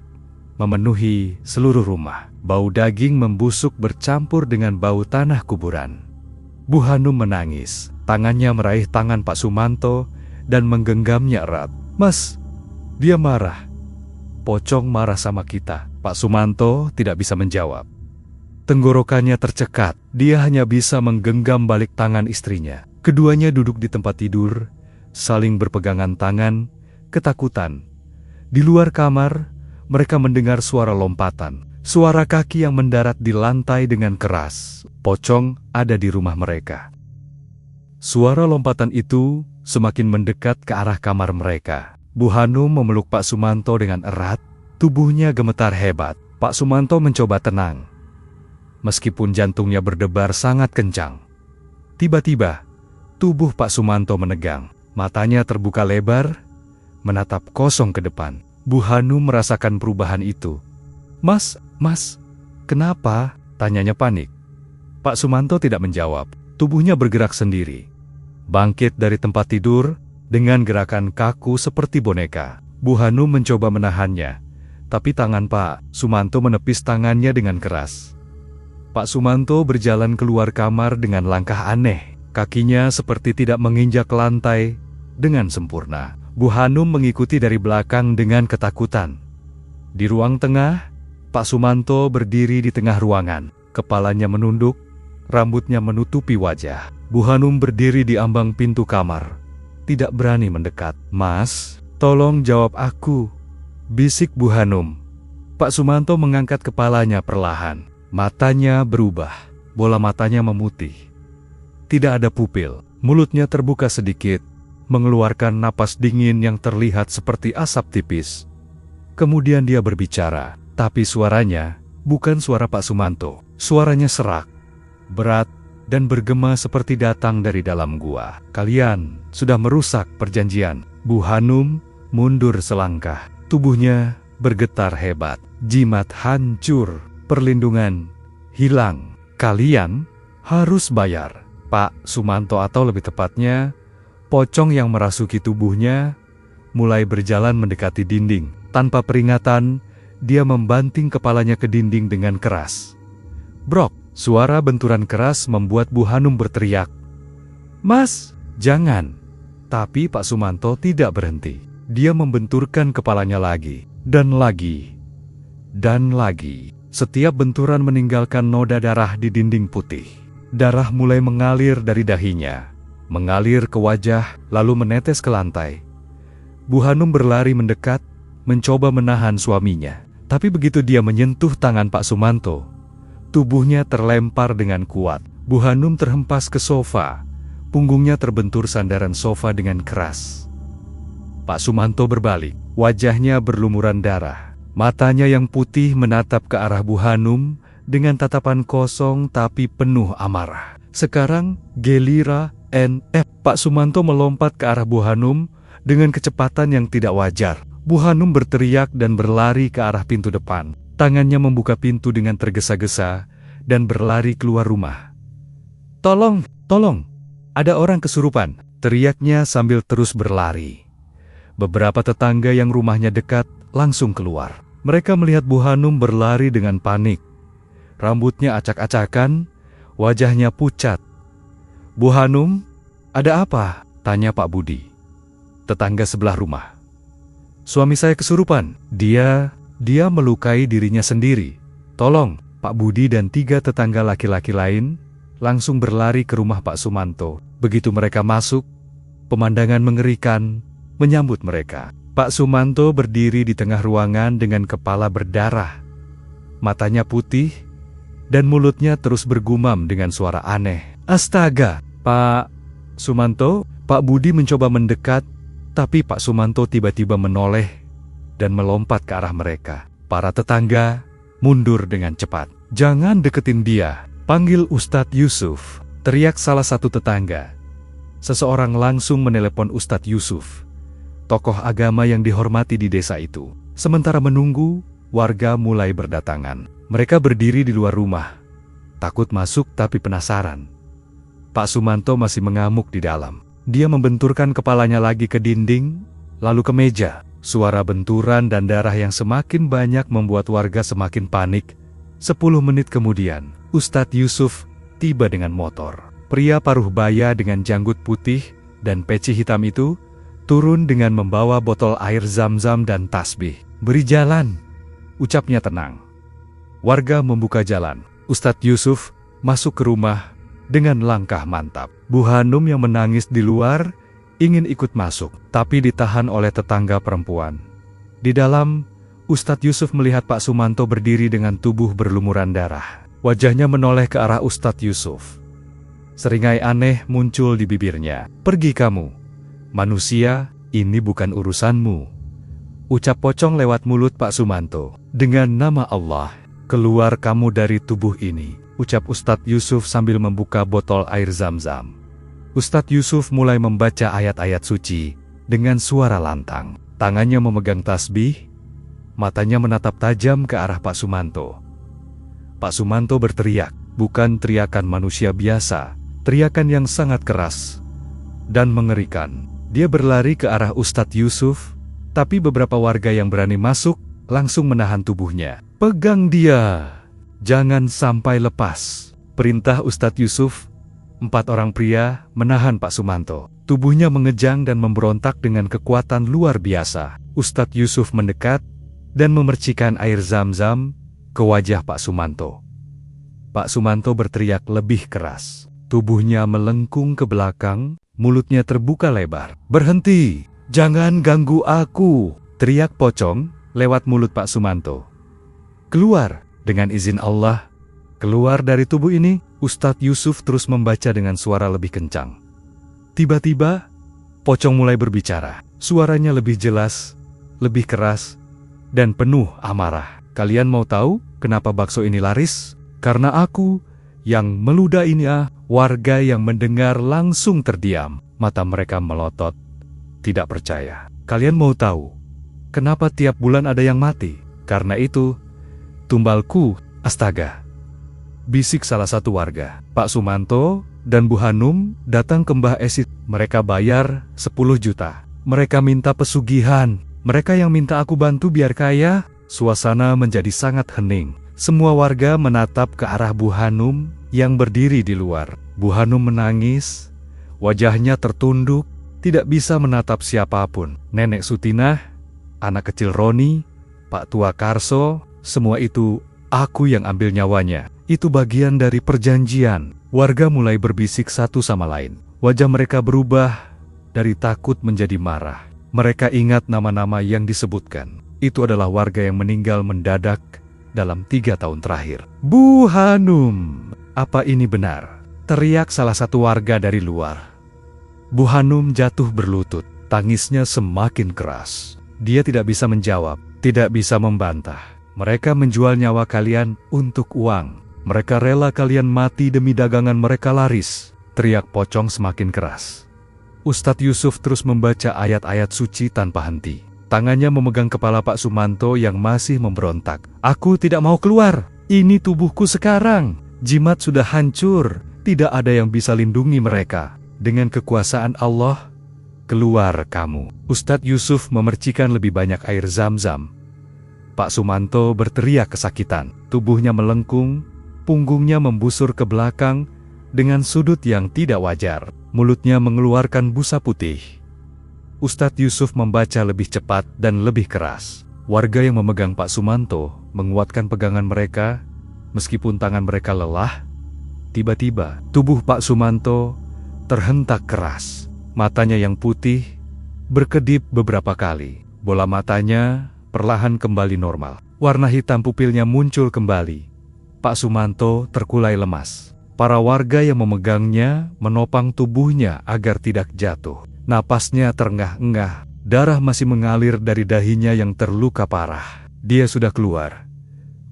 memenuhi seluruh rumah. Bau daging membusuk bercampur dengan bau tanah kuburan. Bu Hanum menangis. Tangannya meraih tangan Pak Sumanto dan menggenggamnya erat. "Mas, dia marah. Pocong marah sama kita." Pak Sumanto tidak bisa menjawab. Tenggorokannya tercekat. Dia hanya bisa menggenggam balik tangan istrinya. Keduanya duduk di tempat tidur, saling berpegangan tangan, ketakutan. Di luar kamar, mereka mendengar suara lompatan. Suara kaki yang mendarat di lantai dengan keras. Pocong ada di rumah mereka. Suara lompatan itu semakin mendekat ke arah kamar mereka. Bu Hanum memeluk Pak Sumanto dengan erat. Tubuhnya gemetar hebat. Pak Sumanto mencoba tenang, meskipun jantungnya berdebar sangat kencang. Tiba-tiba, tubuh Pak Sumanto menegang. Matanya terbuka lebar, menatap kosong ke depan. Bu Hanum merasakan perubahan itu. Mas, kenapa?" tanyanya panik. Pak Sumanto tidak menjawab. Tubuhnya bergerak sendiri. Bangkit dari tempat tidur dengan gerakan kaku seperti boneka. Bu Hanum mencoba menahannya, tapi tangan Pak Sumanto menepis tangannya dengan keras. Pak Sumanto berjalan keluar kamar dengan langkah aneh. Kakinya seperti tidak menginjak lantai dengan sempurna. Bu Hanum mengikuti dari belakang dengan ketakutan. Di ruang tengah, Pak Sumanto berdiri di tengah ruangan. Kepalanya menunduk, rambutnya menutupi wajah. Bu Hanum berdiri di ambang pintu kamar, tidak berani mendekat. "Mas, tolong jawab aku," bisik Bu Hanum. Pak Sumanto mengangkat kepalanya perlahan. Matanya berubah. Bola matanya memutih. Tidak ada pupil. Mulutnya terbuka sedikit, mengeluarkan napas dingin yang terlihat seperti asap tipis. Kemudian dia berbicara, tapi suaranya bukan suara Pak Sumanto. Suaranya serak, berat, dan bergema seperti datang dari dalam gua. "Kalian sudah merusak perjanjian." Bu Hanum mundur selangkah. Tubuhnya bergetar hebat. Jimat hancur, perlindungan hilang. "Kalian harus bayar." Pak Sumanto, atau lebih tepatnya, pocong yang merasuki tubuhnya, mulai berjalan mendekati dinding. Tanpa peringatan, dia membanting kepalanya ke dinding dengan keras. Brok! Suara benturan keras membuat Bu Hanum berteriak, "Mas, jangan!" Tapi Pak Sumanto tidak berhenti. Dia membenturkan kepalanya lagi, dan lagi, dan lagi. Setiap benturan meninggalkan noda darah di dinding putih. Darah mulai mengalir dari dahinya, mengalir ke wajah, lalu menetes ke lantai. Bu Hanum berlari mendekat, mencoba menahan suaminya. Tapi begitu dia menyentuh tangan Pak Sumanto, tubuhnya terlempar dengan kuat. Bu Hanum terhempas ke sofa, punggungnya terbentur sandaran sofa dengan keras. Pak Sumanto berbalik, wajahnya berlumuran darah. Matanya yang putih menatap ke arah Bu Hanum dengan tatapan kosong tapi penuh amarah. Sekarang Gelira NF. Pak Sumanto melompat ke arah Bu Hanum dengan kecepatan yang tidak wajar. Bu Hanum berteriak dan berlari ke arah pintu depan. Tangannya membuka pintu dengan tergesa-gesa dan berlari keluar rumah. Tolong! Ada orang kesurupan!" teriaknya sambil terus berlari. Beberapa tetangga yang rumahnya dekat langsung keluar. Mereka melihat Bu Hanum berlari dengan panik. Rambutnya acak-acakan, wajahnya pucat. "Bu Hanum, ada apa?" tanya Pak Budi, tetangga sebelah rumah. "Suami saya kesurupan. Dia melukai dirinya sendiri. Tolong!" Pak Budi dan 3 tetangga laki-laki lain langsung berlari ke rumah Pak Sumanto. Begitu mereka masuk, pemandangan mengerikan menyambut mereka. Pak Sumanto berdiri di tengah ruangan dengan kepala berdarah. Matanya putih, dan mulutnya terus bergumam dengan suara aneh. "Astaga, Pak Sumanto!" Pak Budi mencoba mendekat, tapi Pak Sumanto tiba-tiba menoleh dan melompat ke arah mereka. Para tetangga mundur dengan cepat. "Jangan deketin dia, panggil Ustadz Yusuf!" teriak salah satu tetangga. Seseorang langsung menelepon Ustadz Yusuf, tokoh agama yang dihormati di desa itu. Sementara menunggu, warga mulai berdatangan. Mereka berdiri di luar rumah, takut masuk tapi penasaran. Pak Sumanto masih mengamuk di dalam. Dia membenturkan kepalanya lagi ke dinding, lalu ke meja. Suara benturan dan darah yang semakin banyak membuat warga semakin panik. 10 menit kemudian, Ustadz Yusuf tiba dengan motor. Pria paruh baya dengan janggut putih dan peci hitam itu turun dengan membawa botol air zam-zam dan tasbih. "Beri jalan," ucapnya tenang. Warga membuka jalan. Ustadz Yusuf masuk ke rumah dengan langkah mantap. Bu Hanum yang menangis di luar ingin ikut masuk, tapi ditahan oleh tetangga perempuan. Di dalam, Ustadz Yusuf melihat Pak Sumanto berdiri dengan tubuh berlumuran darah. Wajahnya menoleh ke arah Ustadz Yusuf. Seringai aneh muncul di bibirnya. "Pergi kamu. Manusia, ini bukan urusanmu," ucap pocong lewat mulut Pak Sumanto. "Dengan nama Allah, keluar kamu dari tubuh ini," ucap Ustadz Yusuf sambil membuka botol air zam-zam. Ustadz Yusuf mulai membaca ayat-ayat suci dengan suara lantang. Tangannya memegang tasbih, matanya menatap tajam ke arah Pak Sumanto. Pak Sumanto berteriak, bukan teriakan manusia biasa, teriakan yang sangat keras dan mengerikan. Dia berlari ke arah Ustadz Yusuf, tapi beberapa warga yang berani masuk langsung menahan tubuhnya. "Pegang dia, jangan sampai lepas," perintah Ustadz Yusuf. 4 orang pria menahan Pak Sumanto. Tubuhnya mengejang dan memberontak dengan kekuatan luar biasa. Ustadz Yusuf mendekat dan memercikan air zam-zam ke wajah Pak Sumanto. Pak Sumanto berteriak lebih keras. Tubuhnya melengkung ke belakang, mulutnya terbuka lebar. "Berhenti! Jangan ganggu aku!" teriak pocong lewat mulut Pak Sumanto. "Keluar dengan izin Allah. Keluar dari tubuh ini." Ustadz Yusuf terus membaca dengan suara lebih kencang. Tiba-tiba, pocong mulai berbicara. Suaranya lebih jelas, lebih keras, dan penuh amarah. "Kalian mau tahu kenapa bakso ini laris? Karena aku yang meludah ini." Warga yang mendengar langsung terdiam. Mata mereka melotot, tidak percaya. "Kalian mau tahu kenapa tiap bulan ada yang mati? Karena itu, tumbalku." "Astaga," bisik salah satu warga. Pak Sumanto dan Bu Hanum datang ke Mbah Esit. Mereka bayar 10 juta. Mereka minta pesugihan. Mereka yang minta aku bantu biar kaya. Suasana menjadi sangat hening. Semua warga menatap ke arah Bu Hanum yang berdiri di luar. Bu Hanum menangis. Wajahnya tertunduk, tidak bisa menatap siapapun. Nenek Sutinah, anak kecil Roni, Pak Tua Karso, semua itu aku yang ambil nyawanya. Itu bagian dari perjanjian. Warga mulai berbisik satu sama lain. Wajah mereka berubah dari takut menjadi marah. Mereka ingat nama-nama yang disebutkan. Itu adalah warga yang meninggal mendadak dalam 3 tahun terakhir. "Bu Hanum, apa ini benar?" teriak salah satu warga dari luar. Bu Hanum jatuh berlutut. Tangisnya semakin keras. Dia tidak bisa menjawab, tidak bisa membantah. "Mereka menjual nyawa kalian untuk uang. Mereka rela kalian mati demi dagangan mereka laris," teriak pocong semakin keras. Ustadz Yusuf terus membaca ayat-ayat suci tanpa henti. Tangannya memegang kepala Pak Sumanto yang masih memberontak. "Aku tidak mau keluar. Ini tubuhku sekarang. Jimat sudah hancur. Tidak ada yang bisa lindungi mereka. Dengan kekuasaan Allah, keluar kamu." Ustadz Yusuf memercikan lebih banyak air zam-zam. Pak Sumanto berteriak kesakitan. Tubuhnya melengkung, punggungnya membusur ke belakang dengan sudut yang tidak wajar. Mulutnya mengeluarkan busa putih. Ustadz Yusuf membaca lebih cepat dan lebih keras. Warga yang memegang Pak Sumanto menguatkan pegangan mereka, meskipun tangan mereka lelah. Tiba-tiba, tubuh Pak Sumanto terhentak keras. Matanya yang putih berkedip beberapa kali. Bola matanya perlahan kembali normal. Warna hitam pupilnya muncul kembali. Pak Sumanto terkulai lemas. Para warga yang memegangnya menopang tubuhnya agar tidak jatuh. Napasnya terengah-engah. Darah masih mengalir dari dahinya yang terluka parah. "Dia sudah keluar,"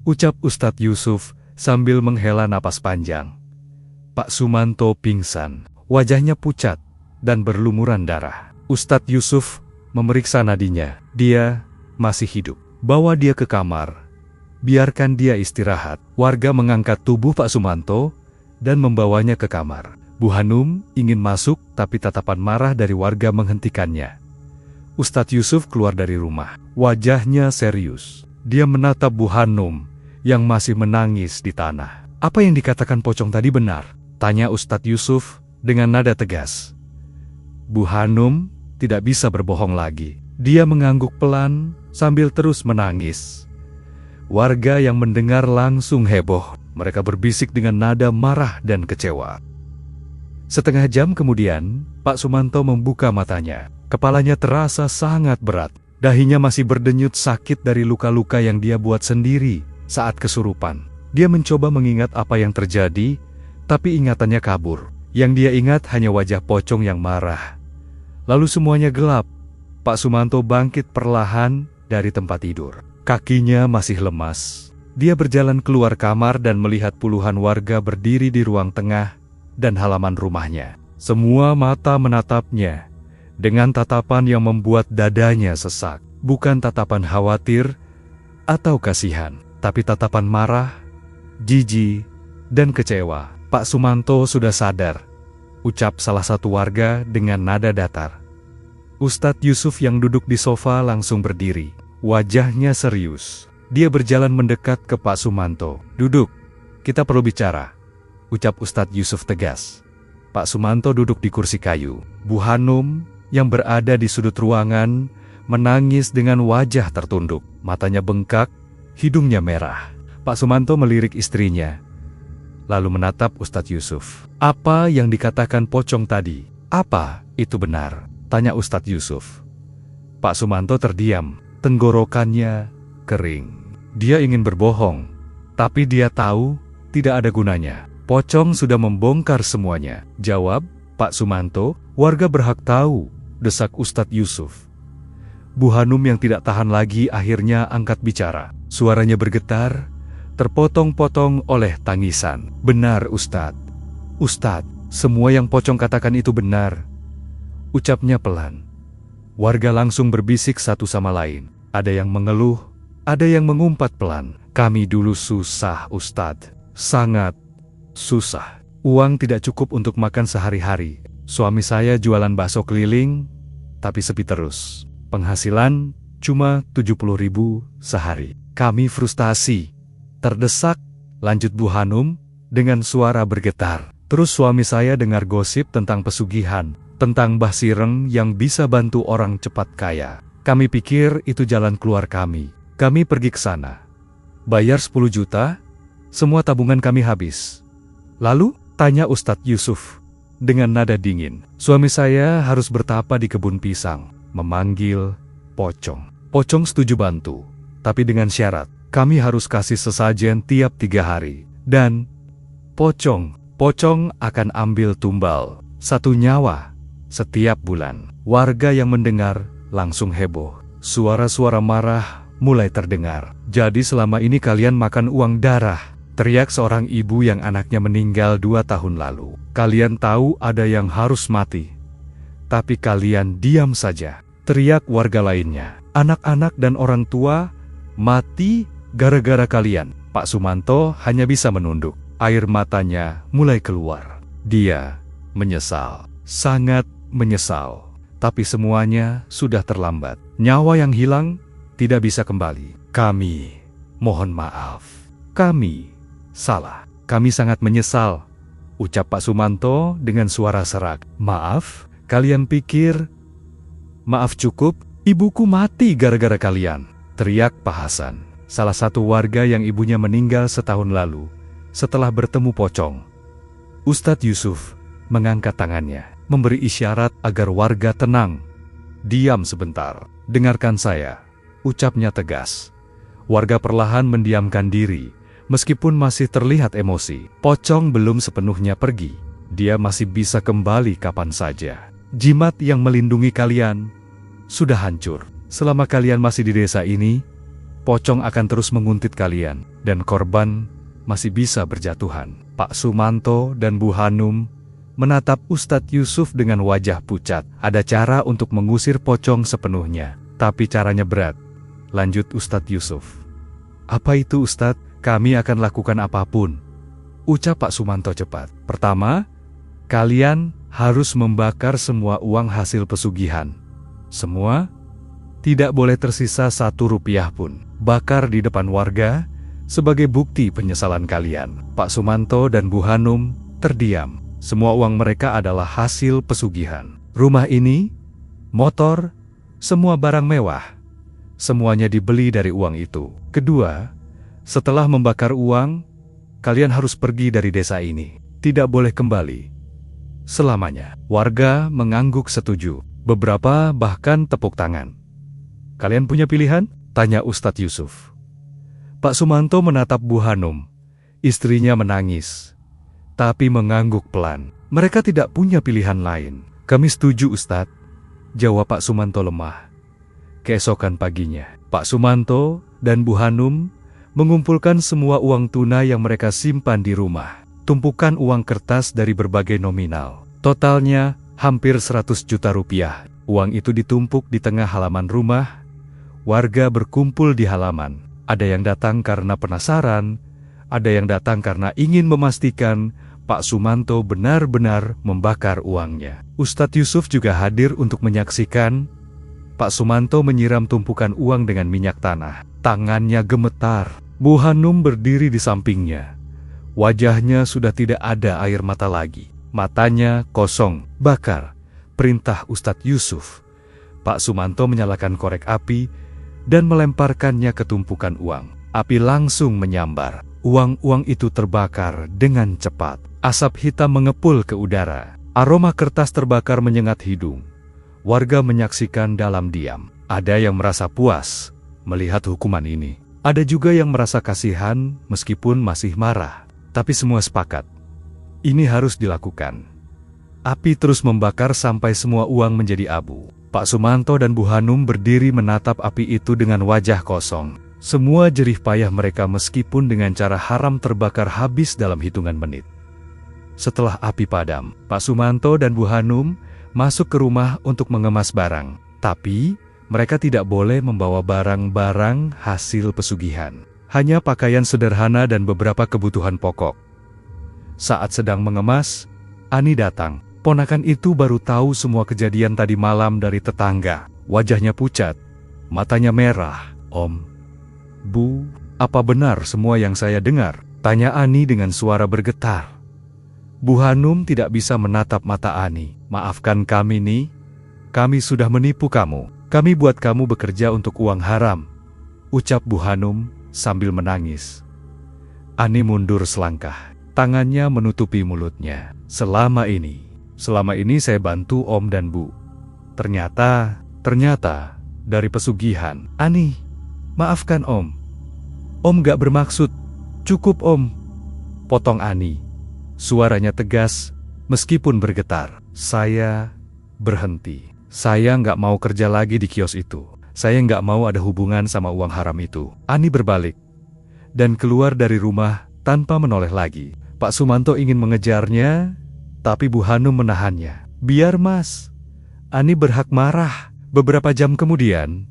ucap Ustadz Yusuf sambil menghela napas panjang. Pak Sumanto pingsan. Wajahnya pucat dan berlumuran darah. Ustadz Yusuf memeriksa nadinya. Dia masih hidup. "Bawa dia ke kamar. Biarkan dia istirahat." Warga mengangkat tubuh Pak Sumanto dan membawanya ke kamar. Bu Hanum ingin masuk tapi tatapan marah dari warga menghentikannya. Ustadz Yusuf keluar dari rumah. Wajahnya serius. Dia menatap Bu Hanum yang masih menangis di tanah. "Apa yang dikatakan Pocong tadi benar?" tanya Ustadz Yusuf dengan nada tegas. Bu Hanum tidak bisa berbohong lagi. Dia mengangguk pelan sambil terus menangis. Warga yang mendengar langsung heboh. Mereka berbisik dengan nada marah dan kecewa. Setengah jam kemudian, Pak Sumanto membuka matanya. Kepalanya terasa sangat berat. Dahinya masih berdenyut sakit dari luka-luka yang dia buat sendiri saat kesurupan. Dia mencoba mengingat apa yang terjadi, tapi ingatannya kabur. Yang dia ingat hanya wajah Pocong yang marah. Lalu semuanya gelap. Pak Sumanto bangkit perlahan dari tempat tidur. Kakinya masih lemas. Dia berjalan keluar kamar dan melihat puluhan warga berdiri di ruang tengah dan halaman rumahnya. Semua mata menatapnya dengan tatapan yang membuat dadanya sesak. Bukan tatapan khawatir atau kasihan, tapi tatapan marah, jijik, dan kecewa. "Pak Sumanto sudah sadar," ucap salah satu warga dengan nada datar. Ustadz Yusuf yang duduk di sofa langsung berdiri. Wajahnya serius. Dia berjalan mendekat ke Pak Sumanto. "Duduk, kita perlu bicara," ucap Ustadz Yusuf tegas. Pak Sumanto duduk di kursi kayu. Bu Hanum yang berada di sudut ruangan menangis dengan wajah tertunduk. Matanya bengkak, hidungnya merah. Pak Sumanto melirik istrinya, lalu menatap Ustadz Yusuf. "Apa yang dikatakan Pocong tadi? Apa itu benar?" tanya Ustadz Yusuf. Pak Sumanto terdiam, tenggorokannya kering. Dia ingin berbohong, tapi dia tahu tidak ada gunanya. "Pocong sudah membongkar semuanya," jawab Pak Sumanto. "Warga berhak tahu," desak Ustadz Yusuf. Bu Hanum yang tidak tahan lagi akhirnya angkat bicara. Suaranya bergetar, terpotong-potong oleh tangisan. "Benar, Ustadz. Ustadz, semua yang Pocong katakan itu benar," ucapnya pelan. Warga langsung berbisik satu sama lain. Ada yang mengeluh, ada yang mengumpat pelan. "Kami dulu susah, Ustadz. Sangat susah. Uang tidak cukup untuk makan sehari-hari. Suami saya jualan bakso keliling, tapi sepi terus. Penghasilan cuma 70.000 sehari. Kami frustasi, terdesak," lanjut Bu Hanum dengan suara bergetar. "Terus suami saya dengar gosip tentang pesugihan, tentang Mbah Sireng yang bisa bantu orang cepat kaya. Kami pikir itu jalan keluar kami. Kami pergi ke sana. Bayar 10 juta, semua tabungan kami habis." "Lalu?" tanya Ustadz Yusuf dengan nada dingin. "Suami saya harus bertapa di kebun pisang, memanggil Pocong. Pocong setuju bantu, tapi dengan syarat, kami harus kasih sesajen tiap 3 hari. Dan Pocong akan ambil tumbal 1 nyawa setiap bulan." Warga yang mendengar langsung heboh. Suara-suara marah mulai terdengar. "Jadi selama ini kalian makan uang darah," teriak seorang ibu yang anaknya meninggal 2 tahun lalu. "Kalian tahu ada yang harus mati, tapi kalian diam saja," teriak warga lainnya. "Anak-anak dan orang tua mati gara-gara kalian." Pak Sumanto hanya bisa menunduk. Air matanya mulai keluar. Dia menyesal, sangat menyesal. Tapi semuanya sudah terlambat. Nyawa yang hilang tidak bisa kembali. "Kami mohon maaf. Kami salah. Kami sangat menyesal," ucap Pak Sumanto dengan suara serak. "Maaf? Kalian pikir maaf cukup? Ibuku mati gara-gara kalian," teriak Pak Hasan, salah satu warga yang ibunya meninggal setahun lalu setelah bertemu Pocong. Ustadz Yusuf mengangkat tangannya, memberi isyarat agar warga tenang. "Diam sebentar, dengarkan saya," ucapnya tegas. Warga perlahan mendiamkan diri, meskipun masih terlihat emosi. Pocong belum sepenuhnya pergi. Dia masih bisa kembali kapan saja. Jimat yang melindungi kalian sudah hancur. Selama kalian masih di desa ini, Pocong akan terus menguntit kalian, dan korban masih bisa berjatuhan. Pak Sumanto dan Bu Hanum menatap Ustadz Yusuf dengan wajah pucat. "Ada cara untuk mengusir Pocong sepenuhnya, tapi caranya berat," lanjut Ustadz Yusuf. "Apa itu, Ustadz?" "Kami akan lakukan apapun," ucap Pak Sumanto cepat. "Pertama, kalian harus membakar semua uang hasil pesugihan. Semua Tidak boleh tersisa 1 rupiah pun. Bakar di depan warga sebagai bukti penyesalan kalian. Pak Sumanto dan Bu Hanum terdiam. Semua uang mereka adalah hasil pesugihan. Rumah ini, motor, semua barang mewah. Semuanya dibeli dari uang itu. Kedua, setelah membakar uang, kalian harus pergi dari desa ini. Tidak boleh kembali selamanya. Warga mengangguk setuju. Beberapa bahkan tepuk tangan. Kalian punya pilihan? Tanya Ustadz Yusuf. Pak Sumanto menatap Bu Hanum. Istrinya menangis, tapi mengangguk pelan. Mereka tidak punya pilihan lain. Kami setuju, Ustadz, jawab Pak Sumanto lemah. Keesokan paginya, Pak Sumanto dan Bu Hanum mengumpulkan semua uang tunai yang mereka simpan di rumah. Tumpukan uang kertas dari berbagai nominal. Totalnya hampir 100 juta rupiah. Uang itu ditumpuk di tengah halaman rumah. Warga berkumpul di halaman. Ada yang datang karena penasaran, ada yang datang karena ingin memastikan Pak Sumanto benar-benar membakar uangnya. Ustadz Yusuf juga hadir untuk menyaksikan Pak Sumanto menyiram tumpukan uang dengan minyak tanah. Tangannya gemetar. Bu Hanum berdiri di sampingnya. Wajahnya sudah tidak ada air mata lagi. Matanya kosong. Bakar, perintah Ustadz Yusuf. Pak Sumanto menyalakan korek api dan melemparkannya ke tumpukan uang. Api langsung menyambar. Uang-uang itu terbakar dengan cepat. Asap hitam mengepul ke udara. Aroma kertas terbakar menyengat hidung. Warga menyaksikan dalam diam. Ada yang merasa puas melihat hukuman ini. Ada juga yang merasa kasihan meskipun masih marah. Tapi semua sepakat. Ini harus dilakukan. Api terus membakar sampai semua uang menjadi abu. Pak Sumanto dan Bu Hanum berdiri menatap api itu dengan wajah kosong. Semua jerih payah mereka meskipun dengan cara haram terbakar habis dalam hitungan menit. Setelah api padam, Pak Sumanto dan Bu Hanum masuk ke rumah untuk mengemas barang. Tapi, mereka tidak boleh membawa barang-barang hasil pesugihan. Hanya pakaian sederhana dan beberapa kebutuhan pokok. Saat sedang mengemas, Ani datang. Ponakan itu baru tahu semua kejadian tadi malam dari tetangga. Wajahnya pucat, matanya merah. Om, Bu, apa benar semua yang saya dengar? Tanya Ani dengan suara bergetar. Bu Hanum tidak bisa menatap mata Ani. Maafkan kami nih, kami sudah menipu kamu. Kami buat kamu bekerja untuk uang haram, ucap Bu Hanum sambil menangis. Ani mundur selangkah, tangannya menutupi mulutnya. Selama ini saya bantu Om dan Bu. Ternyata dari pesugihan. Ani, maafkan Om. Om gak bermaksud. Cukup Om. Potong Ani. Suaranya tegas, meskipun bergetar. Saya berhenti. Saya nggak mau kerja lagi di kios itu. Saya nggak mau ada hubungan sama uang haram itu. Ani berbalik dan keluar dari rumah tanpa menoleh lagi. Pak Sumanto ingin mengejarnya, tapi Bu Hanum menahannya. Biar Mas, Ani berhak marah. Beberapa jam kemudian,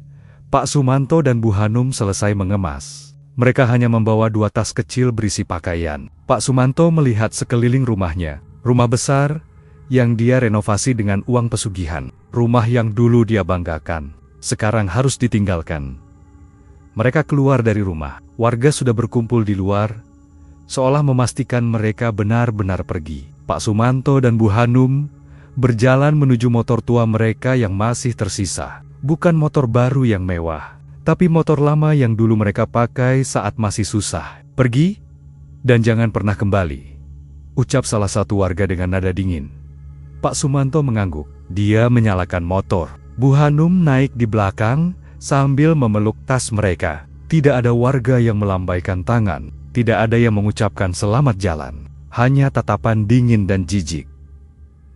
Pak Sumanto dan Bu Hanum selesai mengemas. Mereka hanya membawa 2 tas kecil berisi pakaian. Pak Sumanto melihat sekeliling rumahnya. Rumah besar yang dia renovasi dengan uang pesugihan. Rumah yang dulu dia banggakan, sekarang harus ditinggalkan. Mereka keluar dari rumah. Warga sudah berkumpul di luar, seolah memastikan mereka benar-benar pergi. Pak Sumanto dan Bu Hanum berjalan menuju motor tua mereka yang masih tersisa. Bukan motor baru yang mewah, tapi motor lama yang dulu mereka pakai saat masih susah. Pergi, dan jangan pernah kembali, ucap salah satu warga dengan nada dingin. Pak Sumanto mengangguk. Dia menyalakan motor. Bu Hanum naik di belakang sambil memeluk tas mereka. Tidak ada warga yang melambaikan tangan. Tidak ada yang mengucapkan selamat jalan. Hanya tatapan dingin dan jijik.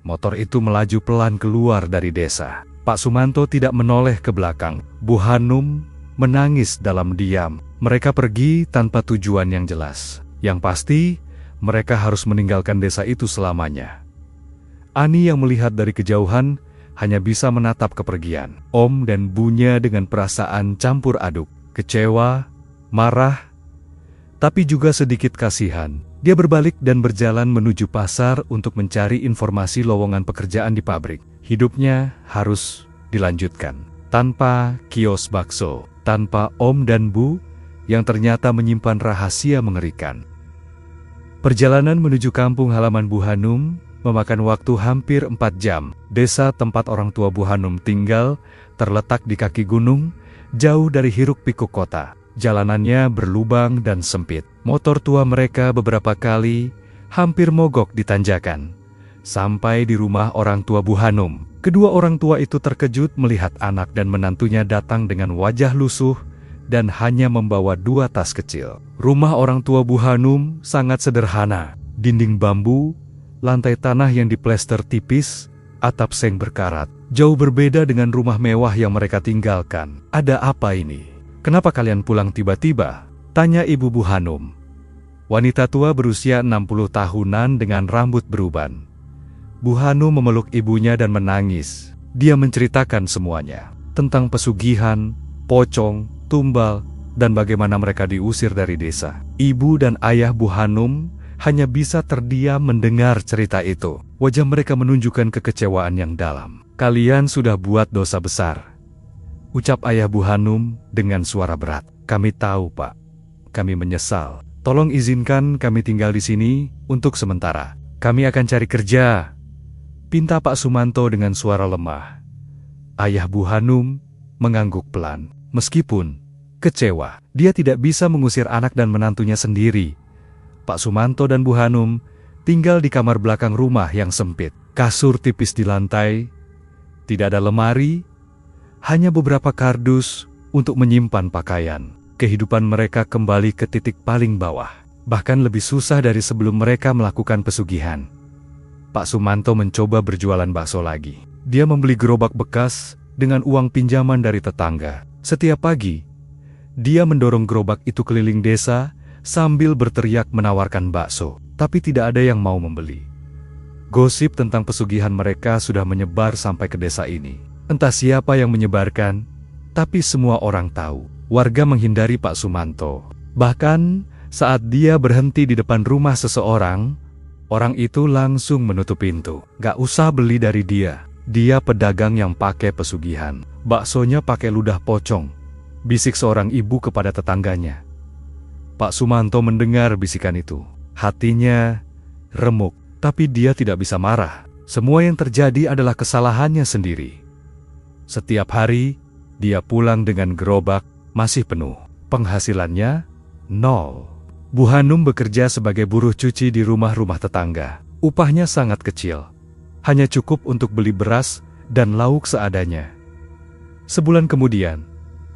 Motor itu melaju pelan keluar dari desa. Pak Sumanto tidak menoleh ke belakang. Bu Hanum menangis dalam diam. Mereka pergi tanpa tujuan yang jelas. Yang pasti, mereka harus meninggalkan desa itu selamanya. Ani yang melihat dari kejauhan hanya bisa menatap kepergian Om dan Bunya dengan perasaan campur aduk. Kecewa, marah, tapi juga sedikit kasihan. Dia berbalik dan berjalan menuju pasar untuk mencari informasi lowongan pekerjaan di pabrik. Hidupnya harus dilanjutkan. tanpa kios bakso, tanpa Om dan Bu yang ternyata menyimpan rahasia mengerikan. Perjalanan menuju kampung halaman Bu Hanum memakan waktu hampir 4 jam. Desa tempat orang tua Bu Hanum tinggal terletak di kaki gunung, jauh dari hiruk-pikuk kota. Jalanannya berlubang dan sempit. Motor tua mereka beberapa kali hampir mogok di tanjakan. Sampai di rumah orang tua Bu Hanum, kedua orang tua itu terkejut melihat anak dan menantunya datang dengan wajah lusuh dan hanya membawa 2 tas kecil. Rumah orang tua Bu Hanum sangat sederhana. Dinding bambu, lantai tanah yang diplester tipis, atap seng berkarat. Jauh berbeda dengan rumah mewah yang mereka tinggalkan. "Ada apa ini? Kenapa kalian pulang tiba-tiba?" tanya ibu Bu Hanum. Wanita tua berusia 60 tahunan dengan rambut beruban. Bu Hanum memeluk ibunya dan menangis. Dia menceritakan semuanya. Tentang pesugihan, pocong, tumbal, dan bagaimana mereka diusir dari desa. Ibu dan ayah Bu Hanum hanya bisa terdiam mendengar cerita itu. Wajah mereka menunjukkan kekecewaan yang dalam. "Kalian sudah buat dosa besar," ucap ayah Bu Hanum dengan suara berat. "Kami tahu, Pak. Kami menyesal. Tolong izinkan kami tinggal di sini untuk sementara. Kami akan cari kerja," pinta Pak Sumanto dengan suara lemah. Ayah Bu Hanum mengangguk pelan. Meskipun kecewa, dia tidak bisa mengusir anak dan menantunya sendiri. Pak Sumanto dan Bu Hanum tinggal di kamar belakang rumah yang sempit. Kasur tipis di lantai, tidak ada lemari, hanya beberapa kardus untuk menyimpan pakaian. Kehidupan mereka kembali ke titik paling bawah, bahkan lebih susah dari sebelum mereka melakukan pesugihan. Pak Sumanto mencoba berjualan bakso lagi. Dia membeli gerobak bekas dengan uang pinjaman dari tetangga. Setiap pagi, dia mendorong gerobak itu keliling desa sambil berteriak menawarkan bakso, tapi tidak ada yang mau membeli. Gosip tentang pesugihan mereka sudah menyebar sampai ke desa ini. Entah siapa yang menyebarkan, tapi semua orang tahu. Warga menghindari Pak Sumanto. Bahkan saat dia berhenti di depan rumah seseorang, orang itu langsung menutup pintu. "Gak usah beli dari dia. Dia pedagang yang pakai pesugihan. Baksonya pakai ludah pocong," bisik seorang ibu kepada tetangganya. Pak Sumanto mendengar bisikan itu. Hatinya remuk, tapi dia tidak bisa marah. Semua yang terjadi adalah kesalahannya sendiri. Setiap hari, dia pulang dengan gerobak masih penuh. Penghasilannya nol. Bu Hanum bekerja sebagai buruh cuci di rumah-rumah tetangga. Upahnya sangat kecil, hanya cukup untuk beli beras dan lauk seadanya. Sebulan kemudian,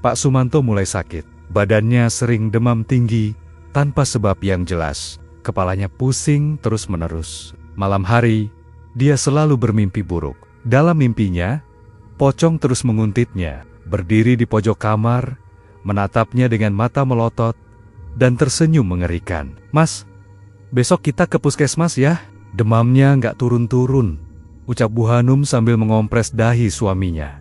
Pak Sumanto mulai sakit. Badannya sering demam tinggi tanpa sebab yang jelas. Kepalanya pusing terus-menerus. Malam hari, dia selalu bermimpi buruk. Dalam mimpinya, pocong terus menguntitnya, berdiri di pojok kamar, menatapnya dengan mata melotot, dan tersenyum mengerikan. "Mas, besok kita ke puskesmas ya." "Demamnya nggak turun-turun," ucap Bu Hanum sambil mengompres dahi suaminya.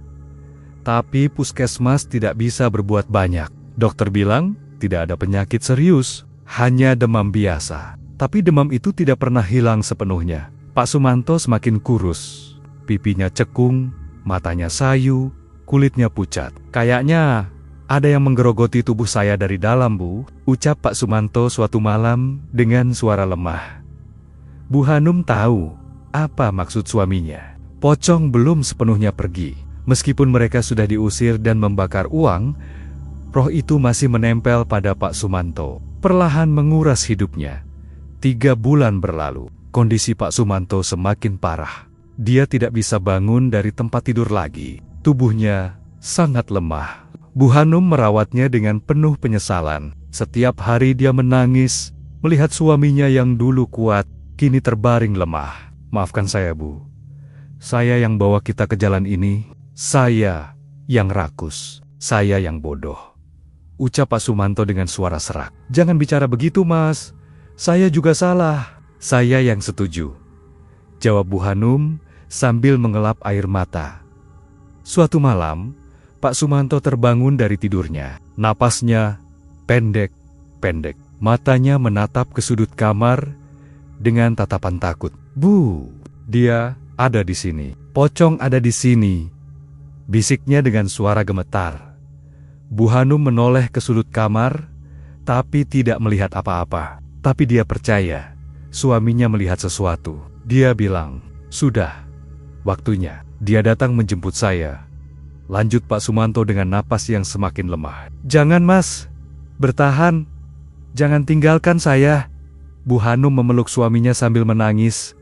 "Tapi puskesmas tidak bisa berbuat banyak. Dokter bilang tidak ada penyakit serius, hanya demam biasa." Tapi demam itu tidak pernah hilang sepenuhnya. Pak Sumanto semakin kurus. Pipinya cekung, matanya sayu, kulitnya pucat. "Kayaknya ada yang menggerogoti tubuh saya dari dalam, Bu," ucap Pak Sumanto suatu malam dengan suara lemah. Bu Hanum tahu apa maksud suaminya. Pocong belum sepenuhnya pergi. Meskipun mereka sudah diusir dan membakar uang, roh itu masih menempel pada Pak Sumanto, perlahan menguras hidupnya. 3 bulan berlalu, kondisi Pak Sumanto semakin parah. Dia tidak bisa bangun dari tempat tidur lagi. Tubuhnya sangat lemah. Bu Hanum merawatnya dengan penuh penyesalan. Setiap hari dia menangis, melihat suaminya yang dulu kuat, kini terbaring lemah. "Maafkan saya, Bu. Saya yang bawa kita ke jalan ini. Saya yang rakus. Saya yang bodoh," ucap Pak Sumanto dengan suara serak. "Jangan bicara begitu, Mas. Saya juga salah." "Saya yang setuju," jawab Bu Hanum sambil mengelap air mata. Suatu malam, Pak Sumanto terbangun dari tidurnya. Napasnya pendek-pendek. Matanya menatap ke sudut kamar dengan tatapan takut. "Bu, dia ada di sini. Pocong ada di sini. bisiknya dengan suara gemetar. Bu Hanum menoleh ke sudut kamar, tapi tidak melihat apa-apa. Tapi dia percaya, suaminya melihat sesuatu. Dia bilang, "Sudah, waktunya." "Dia datang menjemput saya," lanjut Pak Sumanto dengan napas yang semakin lemah. "Jangan Mas, bertahan. Jangan tinggalkan saya." Bu Hanum memeluk suaminya sambil menangis.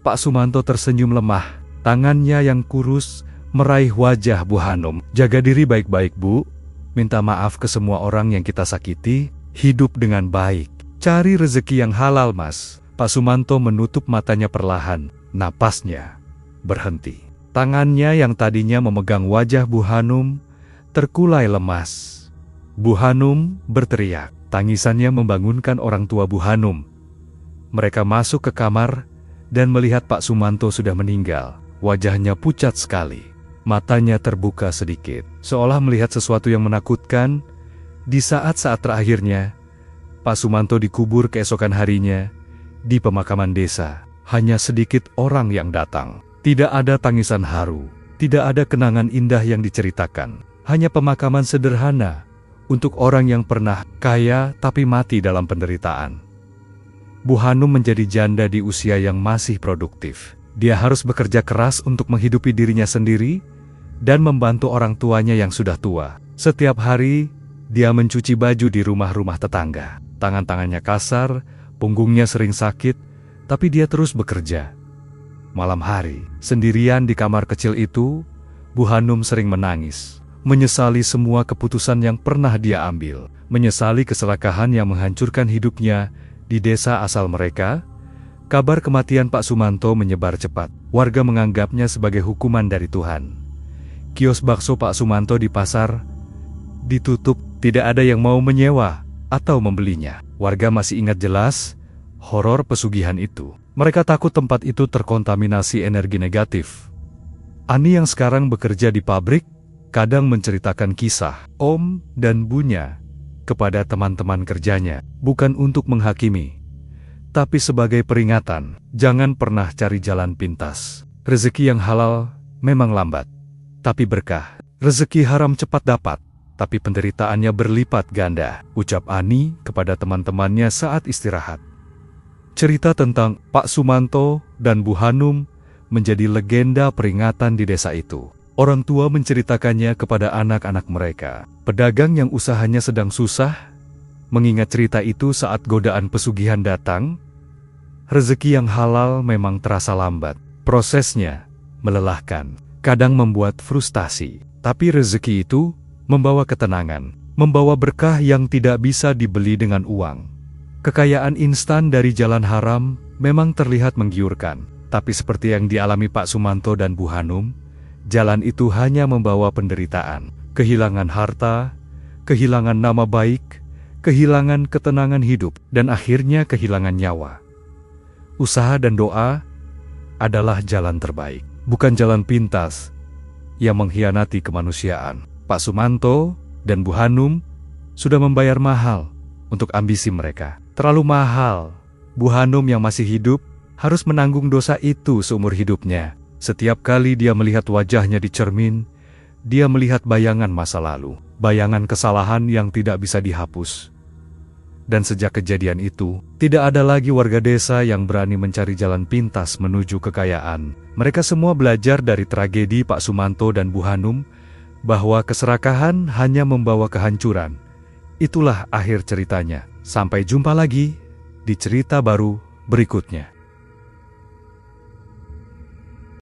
Pak Sumanto tersenyum lemah. Tangannya yang kurus meraih wajah Bu Hanum. "Jaga diri baik-baik, Bu. Minta maaf ke semua orang yang kita sakiti. Hidup dengan baik. Cari rezeki yang halal, Mas." Pak Sumanto menutup matanya perlahan. Napasnya berhenti. Tangannya yang tadinya memegang wajah Bu Hanum terkulai lemas. Bu Hanum berteriak. Tangisannya membangunkan orang tua Bu Hanum. Mereka masuk ke kamar dan melihat Pak Sumanto sudah meninggal. Wajahnya pucat sekali. Matanya terbuka sedikit, seolah melihat sesuatu yang menakutkan. Di saat-saat terakhirnya, Pak Sumanto dikubur keesokan harinya di pemakaman desa. Hanya sedikit orang yang datang. Tidak ada tangisan haru, tidak ada kenangan indah yang diceritakan. Hanya pemakaman sederhana untuk orang yang pernah kaya tapi mati dalam penderitaan. Bu Hanum menjadi janda di usia yang masih produktif. Dia harus bekerja keras untuk menghidupi dirinya sendiri dan membantu orang tuanya yang sudah tua. Setiap hari, dia mencuci baju di rumah-rumah tetangga. Tangan-tangannya kasar, punggungnya sering sakit, tapi dia terus bekerja. Malam hari, sendirian di kamar kecil itu, Bu Hanum sering menangis. Menyesali semua keputusan yang pernah dia ambil. Menyesali keserakahan yang menghancurkan hidupnya di desa asal mereka. Kabar kematian Pak Sumanto menyebar cepat. Warga menganggapnya sebagai hukuman dari Tuhan. Kios bakso Pak Sumanto di pasar ditutup, tidak ada yang mau menyewa atau membelinya. Warga masih ingat jelas horor pesugihan itu. Mereka takut tempat itu terkontaminasi energi negatif. Ani yang sekarang bekerja di pabrik kadang menceritakan kisah Om dan Bunya kepada teman-teman kerjanya, bukan untuk menghakimi, tapi sebagai peringatan. Jangan pernah cari jalan pintas. Rezeki yang halal memang lambat, tapi berkah. Rezeki haram cepat dapat, tapi penderitaannya berlipat ganda, ucap Ani kepada teman-temannya saat istirahat. Cerita tentang Pak Sumanto dan Bu Hanum menjadi legenda peringatan di desa itu. Orang tua menceritakannya kepada anak-anak mereka. Pedagang yang usahanya sedang susah mengingat cerita itu saat godaan pesugihan datang. Rezeki yang halal memang terasa lambat. Prosesnya melelahkan, kadang membuat frustasi. Tapi rezeki itu membawa ketenangan, membawa berkah yang tidak bisa dibeli dengan uang. Kekayaan instan dari jalan haram memang terlihat menggiurkan. Tapi seperti yang dialami Pak Sumanto dan Bu Hanum, jalan itu hanya membawa penderitaan, kehilangan harta, kehilangan nama baik, kehilangan ketenangan hidup, dan akhirnya kehilangan nyawa. Usaha dan doa adalah jalan terbaik, bukan jalan pintas yang mengkhianati kemanusiaan. Pak Sumanto dan Bu Hanum sudah membayar mahal untuk ambisi mereka. Terlalu mahal. Bu Hanum yang masih hidup harus menanggung dosa itu seumur hidupnya. Setiap kali dia melihat wajahnya di cermin, dia melihat bayangan masa lalu, bayangan kesalahan yang tidak bisa dihapus. Dan sejak kejadian itu, tidak ada lagi warga desa yang berani mencari jalan pintas menuju kekayaan. Mereka semua belajar dari tragedi Pak Sumanto dan Bu Hanum, bahwa keserakahan hanya membawa kehancuran. Itulah akhir ceritanya. Sampai jumpa lagi di cerita baru berikutnya.